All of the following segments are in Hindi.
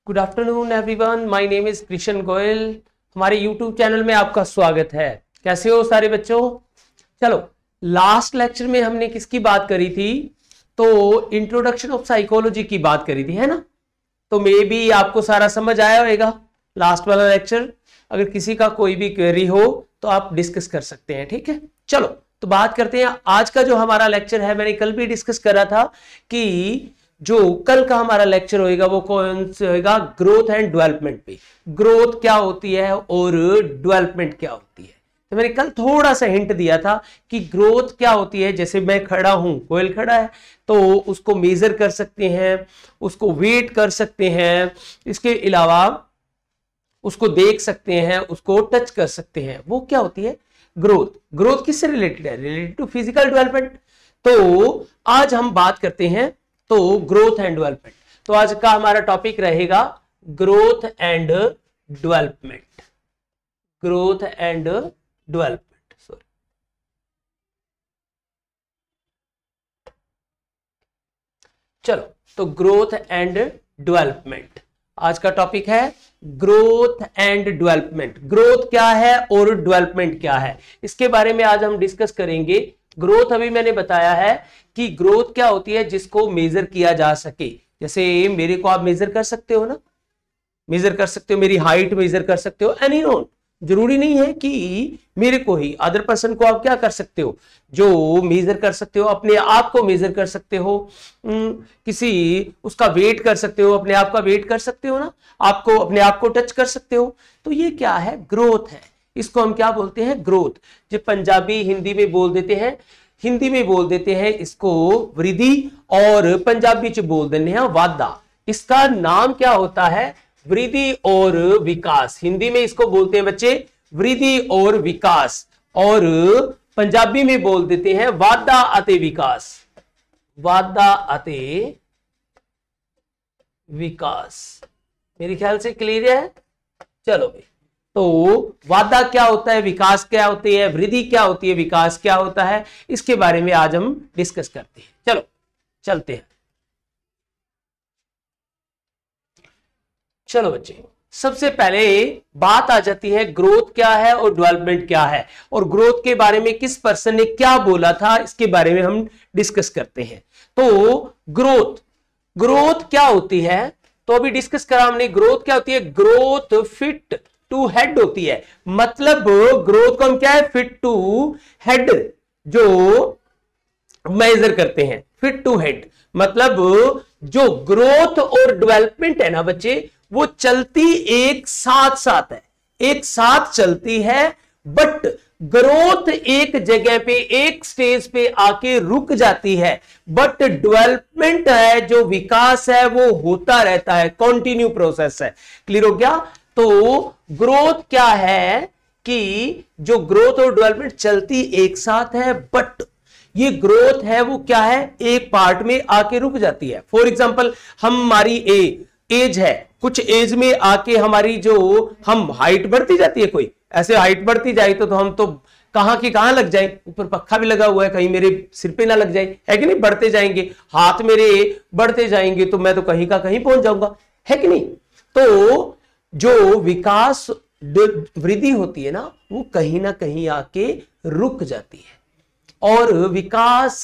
Good afternoon everyone, my name is Krishna Goyal. हमारे यूट्यूब चैनल में आपका स्वागत है। कैसे हो सारे बच्चों? चलो, लास्ट लेक्चर में हमने किसकी बात करी थी? तो इंट्रोडक्शन ऑफ साइकोलॉजी की बात करी थी, है ना? तो मे बी आपको सारा समझ आया होगा लास्ट वाला लेक्चर। अगर किसी का कोई भी क्वेरी हो तो आप डिस्कस कर सकते हैं, ठीक है? चलो तो बात करते हैं आज का जो हमारा लेक्चर है। मैंने कल भी डिस्कस करा था कि जो कल का हमारा लेक्चर होएगा वो कौन से होएगा? ग्रोथ एंड डेवलपमेंट पे। ग्रोथ क्या होती है और डेवलपमेंट क्या होती है। तो मैंने कल थोड़ा सा हिंट दिया था कि ग्रोथ क्या होती है। जैसे मैं खड़ा हूं, कोयल खड़ा है, तो उसको मेजर कर सकते हैं, उसको वेट कर सकते हैं, इसके अलावा उसको देख सकते हैं, उसको टच कर सकते हैं। वो क्या होती है? ग्रोथ। ग्रोथ किससे रिलेटेड है? Related to physical development. तो आज हम बात करते हैं तो ग्रोथ एंड डेवलपमेंट। तो आज का हमारा टॉपिक रहेगा growth and development. Growth and development, sorry. चलो, तो ग्रोथ एंड डेवलपमेंट आज का टॉपिक है। Growth and development. ग्रोथ क्या है और डेवलपमेंट क्या है, इसके बारे में आज हम डिस्कस करेंगे। ग्रोथ अभी मैंने बताया है कि ग्रोथ क्या होती है जिसको मेजर किया जा सके। जैसे मेरे को आप मेजर कर सकते हो ना, मेजर कर सकते हो, मेरी हाइट मेजर कर सकते हो, एनी नोन। जरूरी नहीं है कि मेरे को ही, अदर पर्सन को आप क्या कर सकते हो, जो मेजर कर सकते हो, अपने आप को मेजर कर सकते हो, किसी उसका वेट कर सकते हो, अपने आप का वेट कर सकते हो ना, आपको अपने आप को टच कर सकते हो। तो ये क्या है? ग्रोथ है। इसको हम क्या बोलते हैं? ग्रोथ। जो पंजाबी हिंदी में बोल देते हैं, हिंदी में बोल देते हैं इसको वृद्धि, और पंजाबी च बोल देते हैं वाधा। इसका नाम क्या होता है? वृद्धि और विकास। हिंदी में इसको बोलते हैं बच्चे वृद्धि और विकास, और पंजाबी में बोल देते हैं वाधा अते विकास। वाधा अते विकास। मेरे ख्याल से क्लियर है। चलो भाई, तो वाधा क्या होता है, विकास क्या होती है, वृद्धि क्या होती है, विकास क्या होता है, इसके बारे में आज हम डिस्कस करते हैं। चलो चलते हैं। चलो बच्चे, सबसे पहले बात आ जाती है ग्रोथ क्या है और डेवलपमेंट क्या है, और ग्रोथ के बारे में किस पर्सन ने क्या बोला था, इसके बारे में हम डिस्कस करते हैं। तो ग्रोथ, ग्रोथ क्या होती है? तो अभी डिस्कस करा हमने। ग्रोथ क्या होती है? ग्रोथ फिट टू हेड होती है। मतलब ग्रोथ को हम क्या है? फिट टू हेड जो मेजर करते हैं। फिट टू हेड मतलब जो ग्रोथ और डेवलपमेंट है ना बच्चे, वो चलती एक साथ साथ है, एक साथ चलती है। बट ग्रोथ एक जगह पे, एक स्टेज पे आके रुक जाती है। बट डेवलपमेंट है, जो विकास है, वो होता रहता है, कंटिन्यू प्रोसेस है। क्लियर हो गया? तो ग्रोथ क्या है कि जो ग्रोथ और डेवलपमेंट चलती एक साथ है, बट ये ग्रोथ है वो क्या है? एक पार्ट में आके रुक जाती है। फॉर एग्जांपल, हमारी एज है, कुछ एज में आके हमारी जो हम हाइट बढ़ती जाती है, कोई ऐसे हाइट बढ़ती जाए तो हम तो कहां की कहां लग जाए। ऊपर पक्का भी लगा हुआ है, कहीं मेरे सिर पे ना लग जाए, है कि नहीं? बढ़ते जाएंगे, हाथ मेरे बढ़ते जाएंगे तो मैं तो कहीं का कहीं पहुंच जाऊंगा, है कि नहीं? तो जो विकास वृद्धि होती है ना, वो कहीं ना कहीं आके रुक जाती है और विकास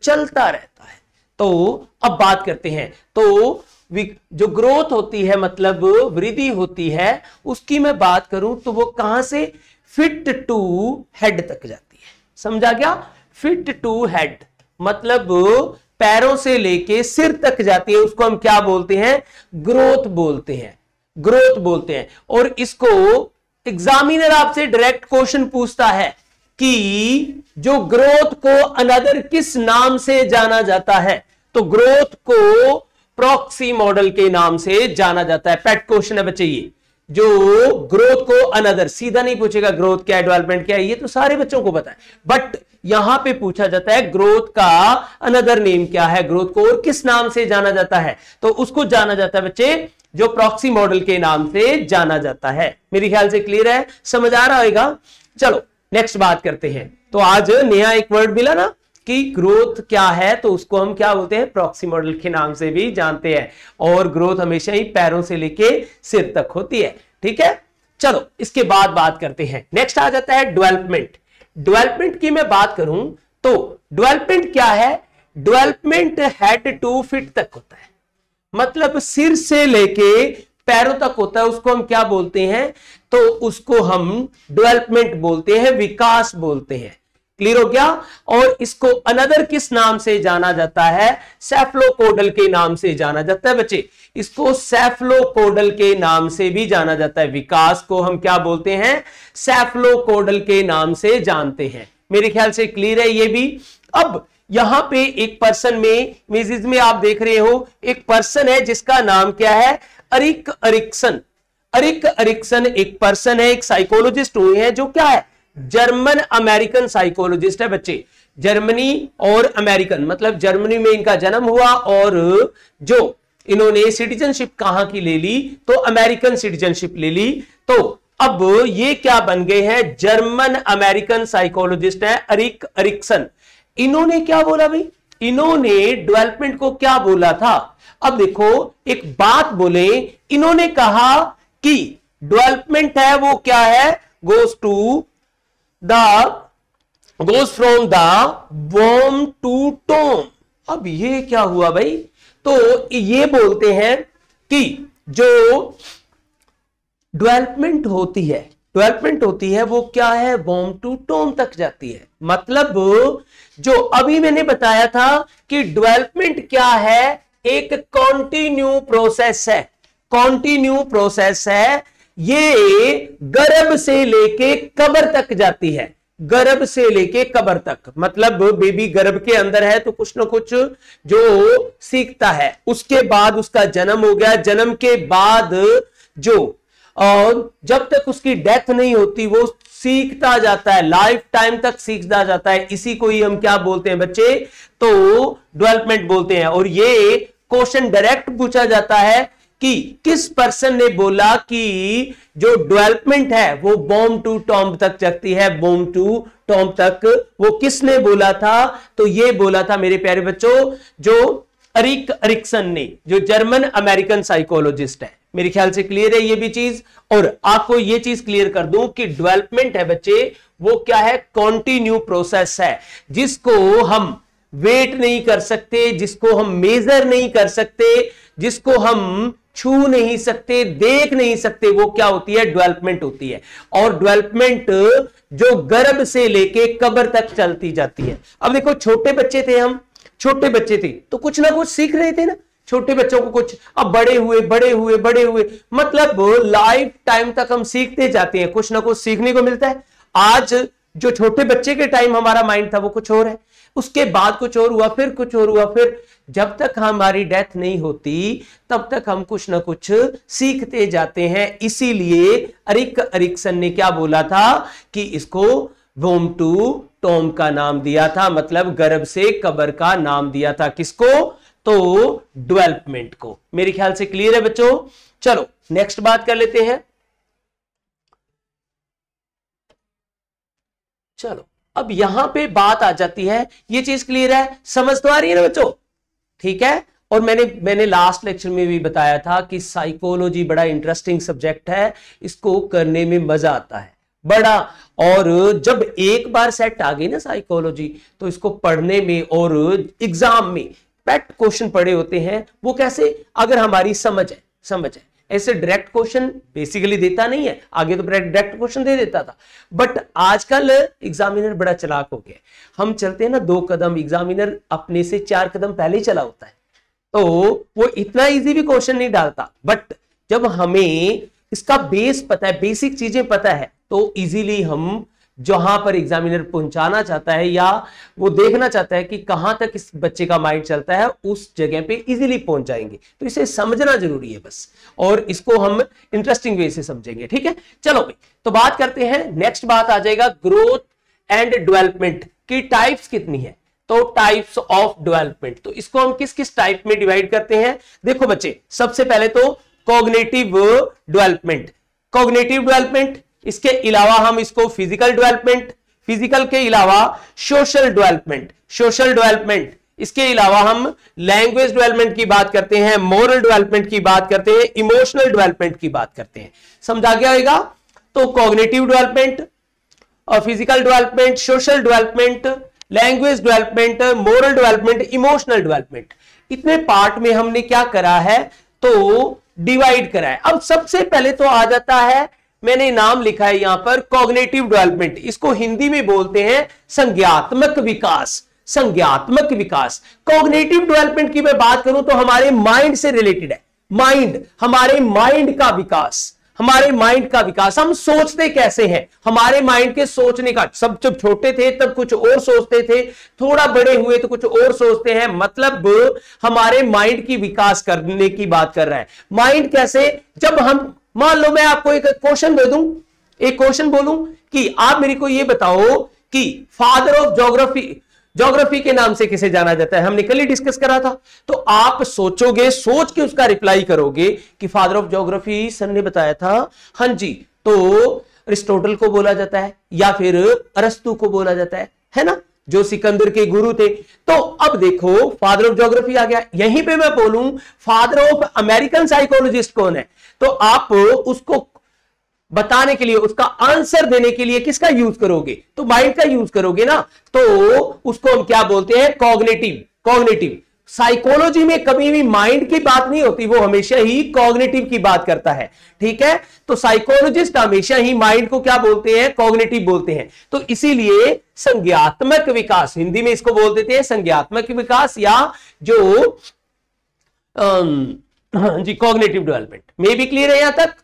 चलता रहता है। तो अब बात करते हैं। तो जो ग्रोथ होती है, मतलब वृद्धि होती है, उसकी मैं बात करूं तो वो कहां से? फिट टू हेड तक जाती है। समझा क्या? फिट टू हेड मतलब पैरों से लेके सिर तक जाती है। उसको हम क्या बोलते हैं? ग्रोथ बोलते हैं। ग्रोथ बोलते हैं। और इसको एग्जामिनर आपसे डायरेक्ट क्वेश्चन पूछता है कि जो ग्रोथ को अनदर किस नाम से जाना जाता है? तो ग्रोथ को प्रॉक्सी मॉडल के नाम से जाना जाता है। पेट क्वेश्चन है बच्चे ये। जो ग्रोथ को अनदर, सीधा नहीं पूछेगा ग्रोथ क्या है, डेवलपमेंट क्या है, ये तो सारे बच्चों को पता है। बट यहां पे पूछा जाता है ग्रोथ का अनदर नेम क्या है, ग्रोथ को और किस नाम से जाना जाता है। तो उसको जाना जाता है बच्चे जो प्रॉक्सी मॉडल के नाम से जाना जाता है। मेरे ख्याल से क्लियर है, समझ आ रहा होगा। चलो नेक्स्ट बात करते हैं। तो आज नया एक वर्ड मिला ना, कि ग्रोथ क्या है, तो उसको हम क्या बोलते हैं, प्रॉक्सी मॉडल के नाम से भी जानते हैं। और ग्रोथ हमेशा ही पैरों से लेके सिर तक होती है। ठीक है, चलो इसके बाद बात करते हैं। नेक्स्ट आ जाता है डेवलपमेंट। डेवलपमेंट की मैं बात करूं तो डेवलपमेंट क्या है, डेवलपमेंट हेड टू फीट तक होता है, मतलब सिर से लेके पैरों तक होता है। उसको हम क्या बोलते हैं, तो उसको हम डेवलपमेंट बोलते हैं, विकास बोलते हैं। क्लियर हो गया। और इसको अनदर किस नाम से जाना जाता है, सेफलोपोडल के नाम से जाना जाता है बच्चे, इसको सेफलोपोडल के नाम से भी जाना जाता है। विकास को हम क्या बोलते हैं, सेफलोपोडल के नाम से जानते हैं। मेरे ख्याल से क्लियर है ये भी। अब यहां पे एक पर्सन में इमेजेस में आप देख रहे हो, एक पर्सन है जिसका नाम क्या है, अरिक एरिक्सन। अरिक एरिक्सन एक पर्सन है, एक साइकोलॉजिस्ट हुए हैं, जो क्या है, जर्मन अमेरिकन साइकोलॉजिस्ट है बच्चे। जर्मनी और अमेरिकन, मतलब जर्मनी में इनका जन्म हुआ और जो इन्होंने सिटीजनशिप कहां की ले ली, तो अमेरिकन सिटीजनशिप ले ली। तो अब ये क्या बन गए हैं, जर्मन अमेरिकन साइकोलॉजिस्ट है अरिक एरिक्सन। इन्होंने क्या बोला भाई, इन्होंने डेवलपमेंट को क्या बोला था। अब देखो एक बात बोले, इन्होंने कहा कि डेवलपमेंट है वो क्या है, गोज फ्रॉम द वॉर्म टू टॉम। अब ये क्या हुआ भाई, तो ये बोलते हैं कि जो डेवलपमेंट होती है वो क्या है, वॉर्म टू टॉम तक जाती है। मतलब जो अभी मैंने बताया था कि डेवलपमेंट क्या है, एक कॉन्टिन्यू प्रोसेस है, कॉन्टिन्यू प्रोसेस है। ये गर्भ से लेके कब्र तक जाती है, गर्भ से लेके कब्र तक, मतलब बेबी गर्भ के अंदर है तो कुछ ना कुछ जो सीखता है, उसके बाद उसका जन्म हो गया, जन्म के बाद जो और जब तक उसकी डेथ नहीं होती वो सीखता जाता है, लाइफ टाइम तक सीखता जाता है। इसी को ही हम क्या बोलते हैं बच्चे, तो डेवलपमेंट बोलते हैं। और ये क्वेश्चन डायरेक्ट पूछा जाता है कि किस पर्सन ने बोला कि जो डेवलपमेंट है वो बॉम टू टॉम तक चलती है, बॉम टू टॉम तक, वो किसने बोला था, तो ये बोला था मेरे प्यारे बच्चों, जो अरिक एरिक्सन ने, जो जर्मन अमेरिकन साइकोलॉजिस्ट है। मेरे ख्याल से क्लियर है ये भी चीज। और आपको ये चीज क्लियर कर दूं कि डेवलपमेंट है बच्चे, वो क्या है, कॉन्टिन्यू प्रोसेस है, जिसको हम वेट नहीं कर सकते, जिसको हम मेजर नहीं कर सकते, जिसको हम छू नहीं सकते, देख नहीं सकते, वो क्या होती है, डेवलपमेंट होती है। और डेवलपमेंट जो गर्भ से लेके कब्र तक चलती जाती है। अब देखो छोटे बच्चे थे, हम छोटे बच्चे थे तो कुछ ना कुछ सीख रहे थे ना, छोटे बच्चों को कुछ, अब बड़े हुए, मतलब लाइफ टाइम तक हम सीखते जाते हैं, कुछ ना कुछ सीखने को मिलता है। आज जो छोटे बच्चे के टाइम हमारा माइंड था वो कुछ और है, उसके बाद कुछ और हुआ, फिर कुछ और हुआ, फिर जब तक हमारी डेथ नहीं होती तब तक हम कुछ ना कुछ सीखते जाते हैं। इसीलिए अरिक एरिक्सन ने क्या बोला था कि इसको वोम टू टॉम का नाम दिया था, मतलब गर्भ से कब्र का नाम दिया था। किसको, तो डेवलपमेंट को। मेरे ख्याल से क्लियर है बच्चों। चलो नेक्स्ट बात कर लेते हैं। चलो अब यहां पे बात आ जाती है, ये चीज क्लियर है, समझ तो आ रही है ना बच्चों, ठीक है। और मैंने लास्ट लेक्चर में भी बताया था कि साइकोलॉजी बड़ा इंटरेस्टिंग सब्जेक्ट है, इसको करने में मजा आता है बड़ा। और जब एक बार सेट आ गई ना साइकोलॉजी, तो इसको पढ़ने में और एग्जाम में पेट क्वेश्चन पड़े होते हैं, वो कैसे, अगर हमारी समझ है। ऐसे डायरेक्ट क्वेश्चन बेसिकली देता नहीं है, आगे तो डायरेक्ट क्वेश्चन दे देता था, बट आजकल एग्जामिनर बड़ा चालाक हो गया। हम चलते हैं ना 2 कदम, एग्जामिनर अपने से 4 कदम पहले ही चला होता है, तो वो इतना इजी भी क्वेश्चन नहीं डालता। बट जब हमें इसका बेस पता है, बेसिक चीजें पता है, तो इजीली हम जहां पर एग्जामिनर पहुंचाना चाहता है या वो देखना चाहता है कि कहां तक इस बच्चे का माइंड चलता है, उस जगह पे इजीली पहुंच जाएंगे। तो इसे समझना जरूरी है बस, और इसको हम इंटरेस्टिंग वे से समझेंगे, ठीक है। चलो भाई, तो बात करते हैं, नेक्स्ट बात आ जाएगा ग्रोथ एंड डेवलपमेंट की टाइप्स कितनी है। तो टाइप्स ऑफ डेवलपमेंट, तो इसको हम किस किस टाइप में डिवाइड करते हैं। देखो बच्चे, सबसे पहले तो कॉग्निटिव डेवलपमेंट, इसके अलावा हम इसको फिजिकल डेवलपमेंट, फिजिकल के अलावा सोशल डेवलपमेंट, इसके अलावा हम लैंग्वेज डेवलपमेंट की बात करते हैं, मोरल डेवलपमेंट की बात करते हैं, इमोशनल डेवलपमेंट की बात करते हैं। समझा गया होगा? तो कॉग्निटिव डेवलपमेंट और physical development, social development, language development, moral development, emotional development, इतने पार्ट में हमने क्या करा है तो डिवाइड करा है। अब सबसे पहले तो आ जाता है, मैंने नाम लिखा है यहां पर कॉग्निटिव डेवलपमेंट, इसको हिंदी में बोलते हैं संज्ञात्मक विकास। संज्ञात्मक विकास, कॉग्निटिव डेवलपमेंट की मैं बात करूं तो हमारे माइंड से रिलेटेड है। माइंड, हमारे माइंड का विकास, हमारे माइंड का विकास, हम सोचते कैसे हैं, हमारे माइंड के सोचने का, सब जब छोटे थे तब कुछ और सोचते थे, थोड़ा बड़े हुए तो कुछ और सोचते हैं, मतलब हमारे माइंड की विकास करने की बात कर रहा है। माइंड कैसे, जब हम, मान लो मैं आपको एक क्वेश्चन दे दूं, एक क्वेश्चन बोलूं कि आप मेरे को यह बताओ कि फादर ऑफ ज्योग्राफी के नाम से किसे जाना जाता है, हमने कल ही डिस्कस करा था। तो आप सोचोगे, सोच के उसका रिप्लाई करोगे कि फादर ऑफ ज्योग्राफी सर ने बताया था, हां जी, तो अरिस्टोटल को बोला जाता है या फिर अरस्तु को बोला जाता है ना, जो सिकंदर के गुरु थे। तो अब देखो फादर ऑफ ज्योग्राफी आ गया। यहीं पे मैं बोलूं फादर ऑफ अमेरिकन साइकोलॉजिस्ट कौन है, तो आप उसको बताने के लिए, उसका आंसर देने के लिए किसका यूज करोगे, तो माइंड का यूज करोगे ना, तो उसको हम क्या बोलते हैं, कॉग्निटिव। साइकोलॉजी में कभी भी माइंड की बात नहीं होती, वो हमेशा ही कॉग्निटिव की बात करता है, ठीक है। तो साइकोलॉजिस्ट हमेशा ही माइंड को क्या बोलते हैं, कॉग्निटिव बोलते हैं। तो इसीलिए संज्ञात्मक विकास, हिंदी में इसको बोल देते हैं संज्ञात्मक विकास, या जो जी कॉग्निटिव डेवलपमेंट। मे भी क्लियर है यहां तक?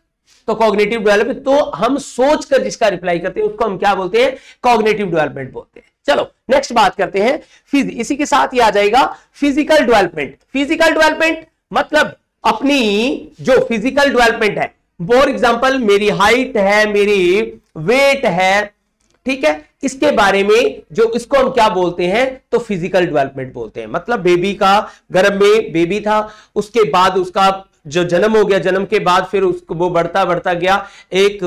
तो कॉग्निटिव डेवलपमेंट, तो हम सोचकर जिसका रिप्लाई करते हैं उसको हम क्या बोलते हैं, कॉग्निटिव डेवलपमेंट बोलते हैं। चलो नेक्स्ट बात करते हैं, इसी के साथ ही आ जाएगा फिजिकल डेवलपमेंट। फिजिकल डेवलपमेंट मतलब अपनी जो फिजिकल डेवलपमेंट है, फॉर एग्जांपल मेरी हाइट है, मेरी वेट है, ठीक है, इसके बारे में जो, इसको हम क्या बोलते हैं, तो फिजिकल डेवलपमेंट बोलते हैं। मतलब बेबी का, गर्भ में बेबी था, उसके बाद उसका जो जन्म हो गया, जन्म के बाद फिर उसको वो बढ़ता बढ़ता गया, एक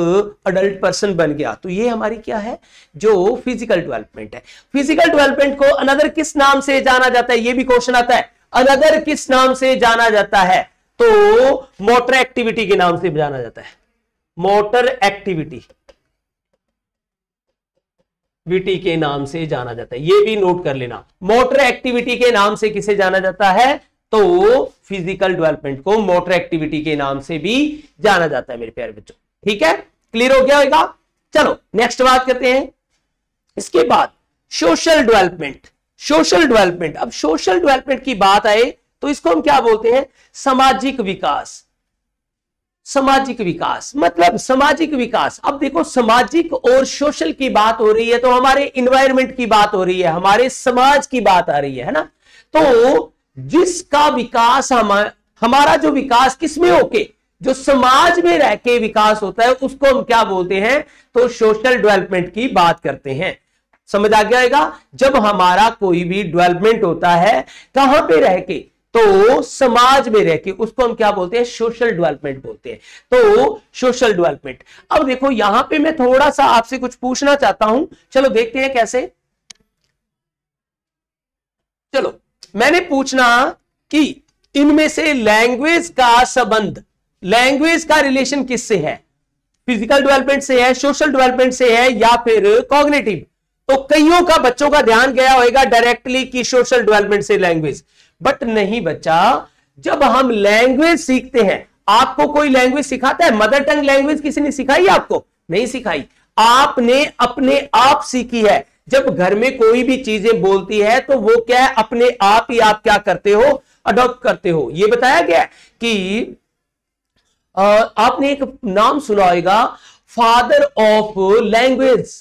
अडल्ट पर्सन बन गया, तो ये हमारी क्या है, जो फिजिकल डेवलपमेंट है। फिजिकल डेवलपमेंट को अनदर किस नाम से जाना जाता है, ये भी क्वेश्चन आता है, अनदर किस नाम से जाना जाता है, तो मोटर एक्टिविटी के नाम से जाना जाता है। मोटर एक्टिविटी के नाम से जाना जाता है, ये भी नोट कर लेना। मोटर एक्टिविटी के नाम से किसे जाना जाता है, तो फिजिकल डेवलपमेंट को मोटर एक्टिविटी के नाम से भी जाना जाता है मेरे प्यारे बच्चों, ठीक है, क्लियर हो गया होगा। चलो नेक्स्ट बात करते हैं, इसके बाद सोशल डेवलपमेंट। सोशल डेवलपमेंट, अब सोशल डेवलपमेंट की बात आए तो इसको हम क्या बोलते हैं, सामाजिक विकास। सामाजिक विकास मतलब सामाजिक विकास। अब देखो सामाजिक और सोशल की बात हो रही है तो हमारे इन्वायरमेंट की बात हो रही है, हमारे समाज की बात आ रही है ना। तो जिसका विकास हमारा जो विकास किसमें होके, जो समाज में रह के विकास होता है, उसको हम क्या बोलते हैं, तो सोशल डेवलपमेंट की बात करते हैं। समझ आ गया? जब हमारा कोई भी डेवलपमेंट होता है कहां पे रह के, तो समाज में रह के, उसको हम क्या बोलते हैं, सोशल डेवलपमेंट बोलते हैं। तो सोशल डेवलपमेंट। अब देखो यहां पे मैं थोड़ा सा आपसे कुछ पूछना चाहता हूं, चलो देखते हैं कैसे। चलो मैंने पूछना कि इनमें से लैंग्वेज का संबंध, लैंग्वेज का रिलेशन किससे है, फिजिकल डेवलपमेंट से है, सोशल डेवलपमेंट से है, या फिर कॉग्निटिव। तो कईयों का बच्चों का ध्यान गया होगा डायरेक्टली कि सोशल डेवलपमेंट से लैंग्वेज, बट नहीं बच्चा। जब हम लैंग्वेज सीखते हैं, आपको कोई लैंग्वेज सिखाता है, मदर टंग लैंग्वेज किसी ने सिखाई आपको, नहीं सिखाई, आपने अपने आप सीखी है। जब घर में कोई भी चीजें बोलती है तो वो क्या है, अपने आप ही आप क्या करते हो, अडॉप्ट करते हो। ये बताया गया कि आपने एक नाम सुना होगा, father of language.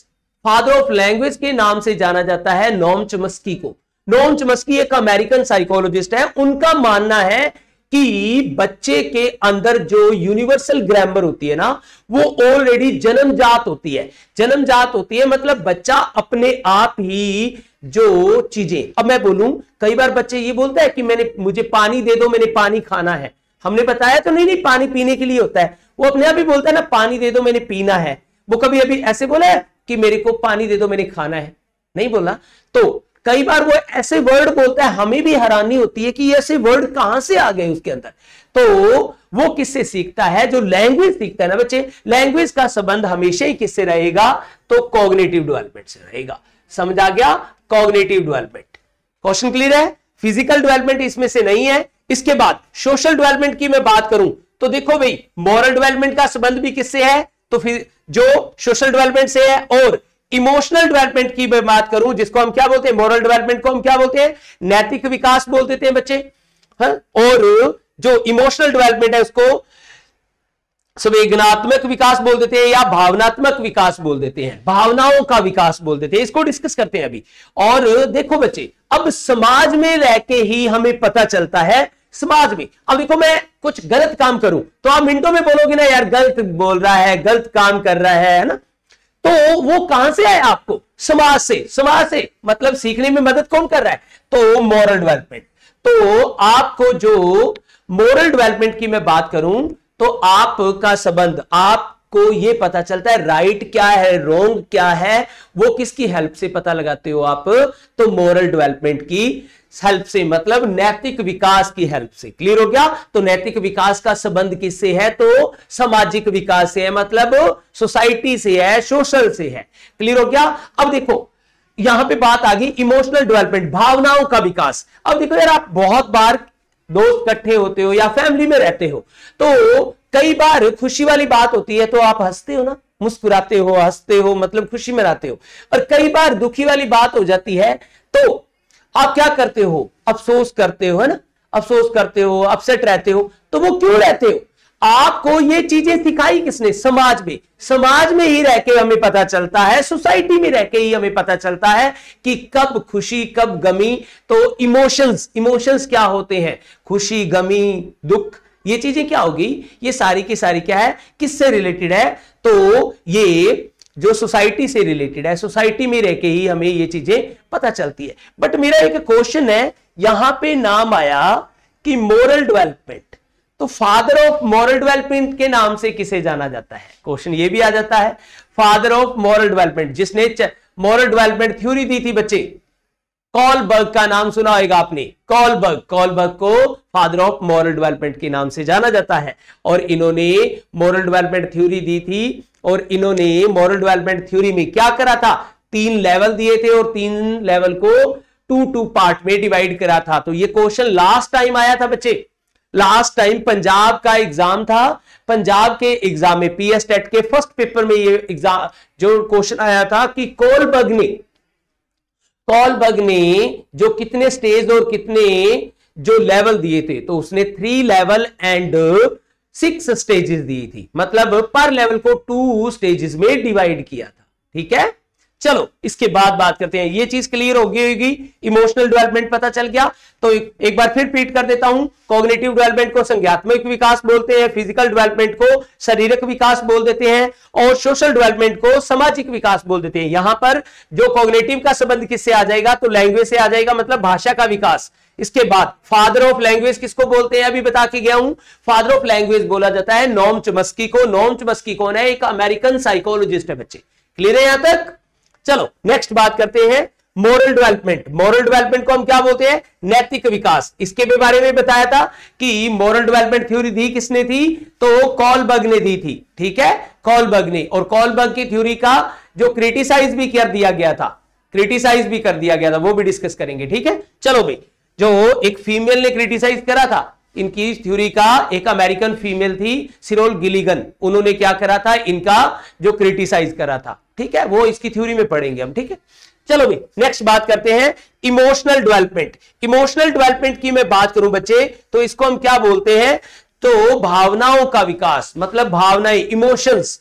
Father of language के नाम से जाना जाता है नोम चॉम्स्की को। नोम चॉम्स्की एक अमेरिकन साइकोलॉजिस्ट है। उनका मानना है कि बच्चे के अंदर जो यूनिवर्सल ग्रामर होती है ना, वो ऑलरेडी जन्मजात होती है। जन्मजात होती है मतलब बच्चा अपने आप ही जो चीजें, अब मैं बोलूं, कई बार बच्चे ये बोलते हैं कि मुझे पानी दे दो, मैंने पानी खाना है। हमने बताया तो नहीं पानी पीने के लिए होता है, वो अपने आप ही बोलता है ना, पानी दे दो मैंने पीना है। वो कभी अभी ऐसे बोला है कि मेरे को पानी दे दो, मैंने खाना है, नहीं बोला। तो कई बार वो ऐसे वर्ड बोलता है, हमें भी हैरानी होती है कि ये ऐसे वर्ड कहां से आ गए उसके अंदर। तो वो किससे सीखता है? जो लैंग्वेज सीखता है ना बच्चे, लैंग्वेज का संबंध हमेशा ही किससे रहेगा? तो कॉग्निटिव डेवलपमेंट से रहेगा। समझ आ गया? Cognitive development. क्वेश्चन क्लियर है? फिजिकल डेवलपमेंट इसमें से नहीं है। इसके बाद सोशल डेवलपमेंट की मैं बात करूं तो देखो भाई, मॉरल डेवलपमेंट का संबंध भी किससे है? तो फिर जो सोशल डेवलपमेंट से है। और इमोशनल डेवलपमेंट की मैं बात करूं, जिसको हम क्या बोलते हैं? मॉरल डेवलपमेंट को हम क्या बोलते हैं? नैतिक विकास बोल देते हैं बच्चे। हाँ? और जो इमोशनल डेवलपमेंट है उसको संवेदनात्मक विकास बोल देते हैं या भावनात्मक विकास बोल देते हैं, भावनाओं का विकास बोल देते हैं। इसको डिस्कस करते हैं अभी। और देखो बच्चे, अब समाज में रह के ही हमें पता चलता है, समाज में। अब देखो, मैं कुछ गलत काम करूं तो आप मिनटों में बोलोगे ना, यार गलत बोल रहा है, गलत काम कर रहा है ना। तो वो कहां से है? आपको समाज से। समाज से मतलब सीखने में मदद कौन कर रहा है? तो मॉरल डेवलपमेंट। तो आपको जो मॉरल डेवलपमेंट की मैं बात करूं तो आपका संबंध, आपको यह पता चलता है राइट क्या है, रॉन्ग क्या है, वो किसकी हेल्प से पता लगाते हो आप? तो मॉरल डेवलपमेंट की हेल्प से, मतलब नैतिक विकास की हेल्प से। क्लियर हो गया? तो नैतिक विकास का संबंध किससे है? तो सामाजिक विकास से है, मतलब सोसाइटी से है, सोशल से है। क्लियर हो गया? अब देखो, यहां पे बात आ गई इमोशनल डेवलपमेंट, भावनाओं का विकास। अब देखो यार, आप बहुत बार दोस्त इकट्ठे होते हो या फैमिली में रहते हो, तो कई बार खुशी वाली बात होती है तो आप हंसते हो ना, मुस्कुराते हो, हंसते हो, मतलब खुशी मनाते हो। और कई बार दुखी वाली बात हो जाती है तो आप क्या करते हो? अफसोस करते हो, है ना, अफसोस करते हो, अपसेट रहते हो। तो वो क्यों रहते हो? आपको ये चीजें सिखाई किसने? समाज में। समाज में ही रह के हमें पता चलता है, सोसाइटी में रह के ही हमें पता चलता है कि कब खुशी, कब गमी। तो इमोशंस क्या होते हैं? खुशी, गमी, दुख, ये चीजें क्या होगी? ये सारी की सारी क्या है? किससे रिलेटेड है? तो ये जो सोसाइटी से रिलेटेड है, सोसाइटी में रह के ही हमें ये चीजें पता चलती है। बट मेरा एक क्वेश्चन है, यहां पे नाम आया कि मॉरल डेवलपमेंट, तो फादर ऑफ मॉरल डेवलपमेंट के नाम से किसे जाना जाता है? क्वेश्चन ये भी आ जाता है। फादर ऑफ मॉरल डेवलपमेंट, जिसने मॉरल डेवलपमेंट थ्योरी दी थी बच्चे, कॉलबर्ग का नाम सुना होगा आपने। कॉलबर्ग को फादर ऑफ मॉरल डेवलपमेंट के नाम से जाना जाता है। और इन्होंने मॉरल डेवलपमेंट थ्योरी दी थी। और इन्होंने मॉरल डेवलपमेंट थ्योरी में क्या करा था? 3 लेवल दिए थे और 3 लेवल को 2 पार्ट में डिवाइड करा था। तो ये क्वेश्चन लास्ट टाइम आया था बच्चे, लास्ट टाइम पंजाब का एग्जाम था। पंजाब के एग्जाम में, पीएस टेट के फर्स्ट पेपर में ये एग्जाम जो क्वेश्चन आया था कि कॉलबर्ग ने जो कितने स्टेज और कितने जो लेवल दिए थे, तो उसने 3 लेवल एंड 6 स्टेजेस दी थी, मतलब पर लेवल को 2 स्टेजेस में डिवाइड किया था। ठीक है, चलो इसके बाद बात करते हैं। ये चीज क्लियर हो गई होगी, इमोशनल डेवलपमेंट पता चल गया। तो एक बार फिर रिपीट कर देता हूं, कॉग्निटिव डेवलपमेंट को संज्ञात्मक विकास बोलते हैं, फिजिकल डेवलपमेंट को शारीरिक विकास बोल देते हैं, और सोशल डेवलपमेंट को सामाजिक विकास बोल देते हैं। यहां पर जो कॉग्निटिव का संबंध किससे आ जाएगा? तो लैंग्वेज से आ जाएगा, मतलब भाषा का विकास। इसके बाद फादर ऑफ लैंग्वेज किसको बोलते हैं? अभी बता के गया हूं। फादर ऑफ लैंग्वेज बोला जाता है नोम चॉम्स्की को। नोम चॉम्स्की कौन है? एक अमेरिकन साइकोलॉजिस्ट है बच्चे। क्लियर है यहां तक? चलो नेक्स्ट बात करते हैं मोरल डेवलपमेंट। मोरल डेवलपमेंट को हम क्या बोलते हैं? नैतिक विकास। इसके बारे में बताया था कि मोरल डेवलपमेंट थ्योरी दी किसने थी? तो कॉलबर्ग ने दी थी। ठीक है, कॉलबर्ग ने। और कॉलबर्ग की थ्योरी का जो क्रिटिसाइज भी कर दिया गया था, वो भी डिस्कस करेंगे। ठीक है, चलो भाई, जो एक फीमेल ने क्रिटिसाइज करा था इनकी थ्योरी का, एक अमेरिकन फीमेल थी सिरोल गिलिगन, उन्होंने क्या करा था? इनका जो क्रिटिसाइज करा था। ठीक है, वो इसकी थ्योरी में पढ़ेंगे हम। ठीक है, चलो भाई नेक्स्ट बात करते हैं इमोशनल डेवलपमेंट। इमोशनल डेवलपमेंट की मैं बात करूं बच्चे, तो इसको हम क्या बोलते हैं? तो भावनाओं का विकास, मतलब भावनाएं, इमोशंस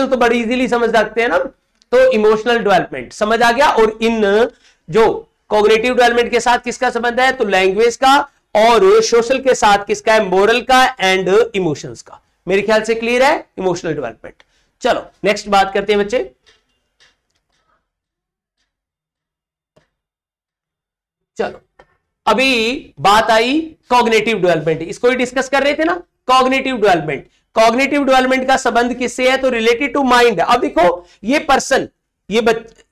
तो बड़ी इजीली समझ सकते हैं ना। तो इमोशनल डेवलपमेंट समझ आ गया। और इन जो कॉग्निटिव डेवलपमेंट के साथ किसका संबंध है? तो लैंग्वेज का, और सोशल के साथ किसका है? मोरल का एंड इमोशंस का। मेरे ख्याल से क्लियर है इमोशनल डेवलपमेंट। चलो नेक्स्ट बात करते हैं बच्चे। चलो अभी बात आई कॉग्निटिव डेवलपमेंट, इसको ही डिस्कस कर रहे थे ना, कॉग्निटिव डेवलपमेंट। कॉग्निटिव डेवलपमेंट का संबंध किससे है? तो रिलेटेड टू माइंड। अब देखो ये पर्सन,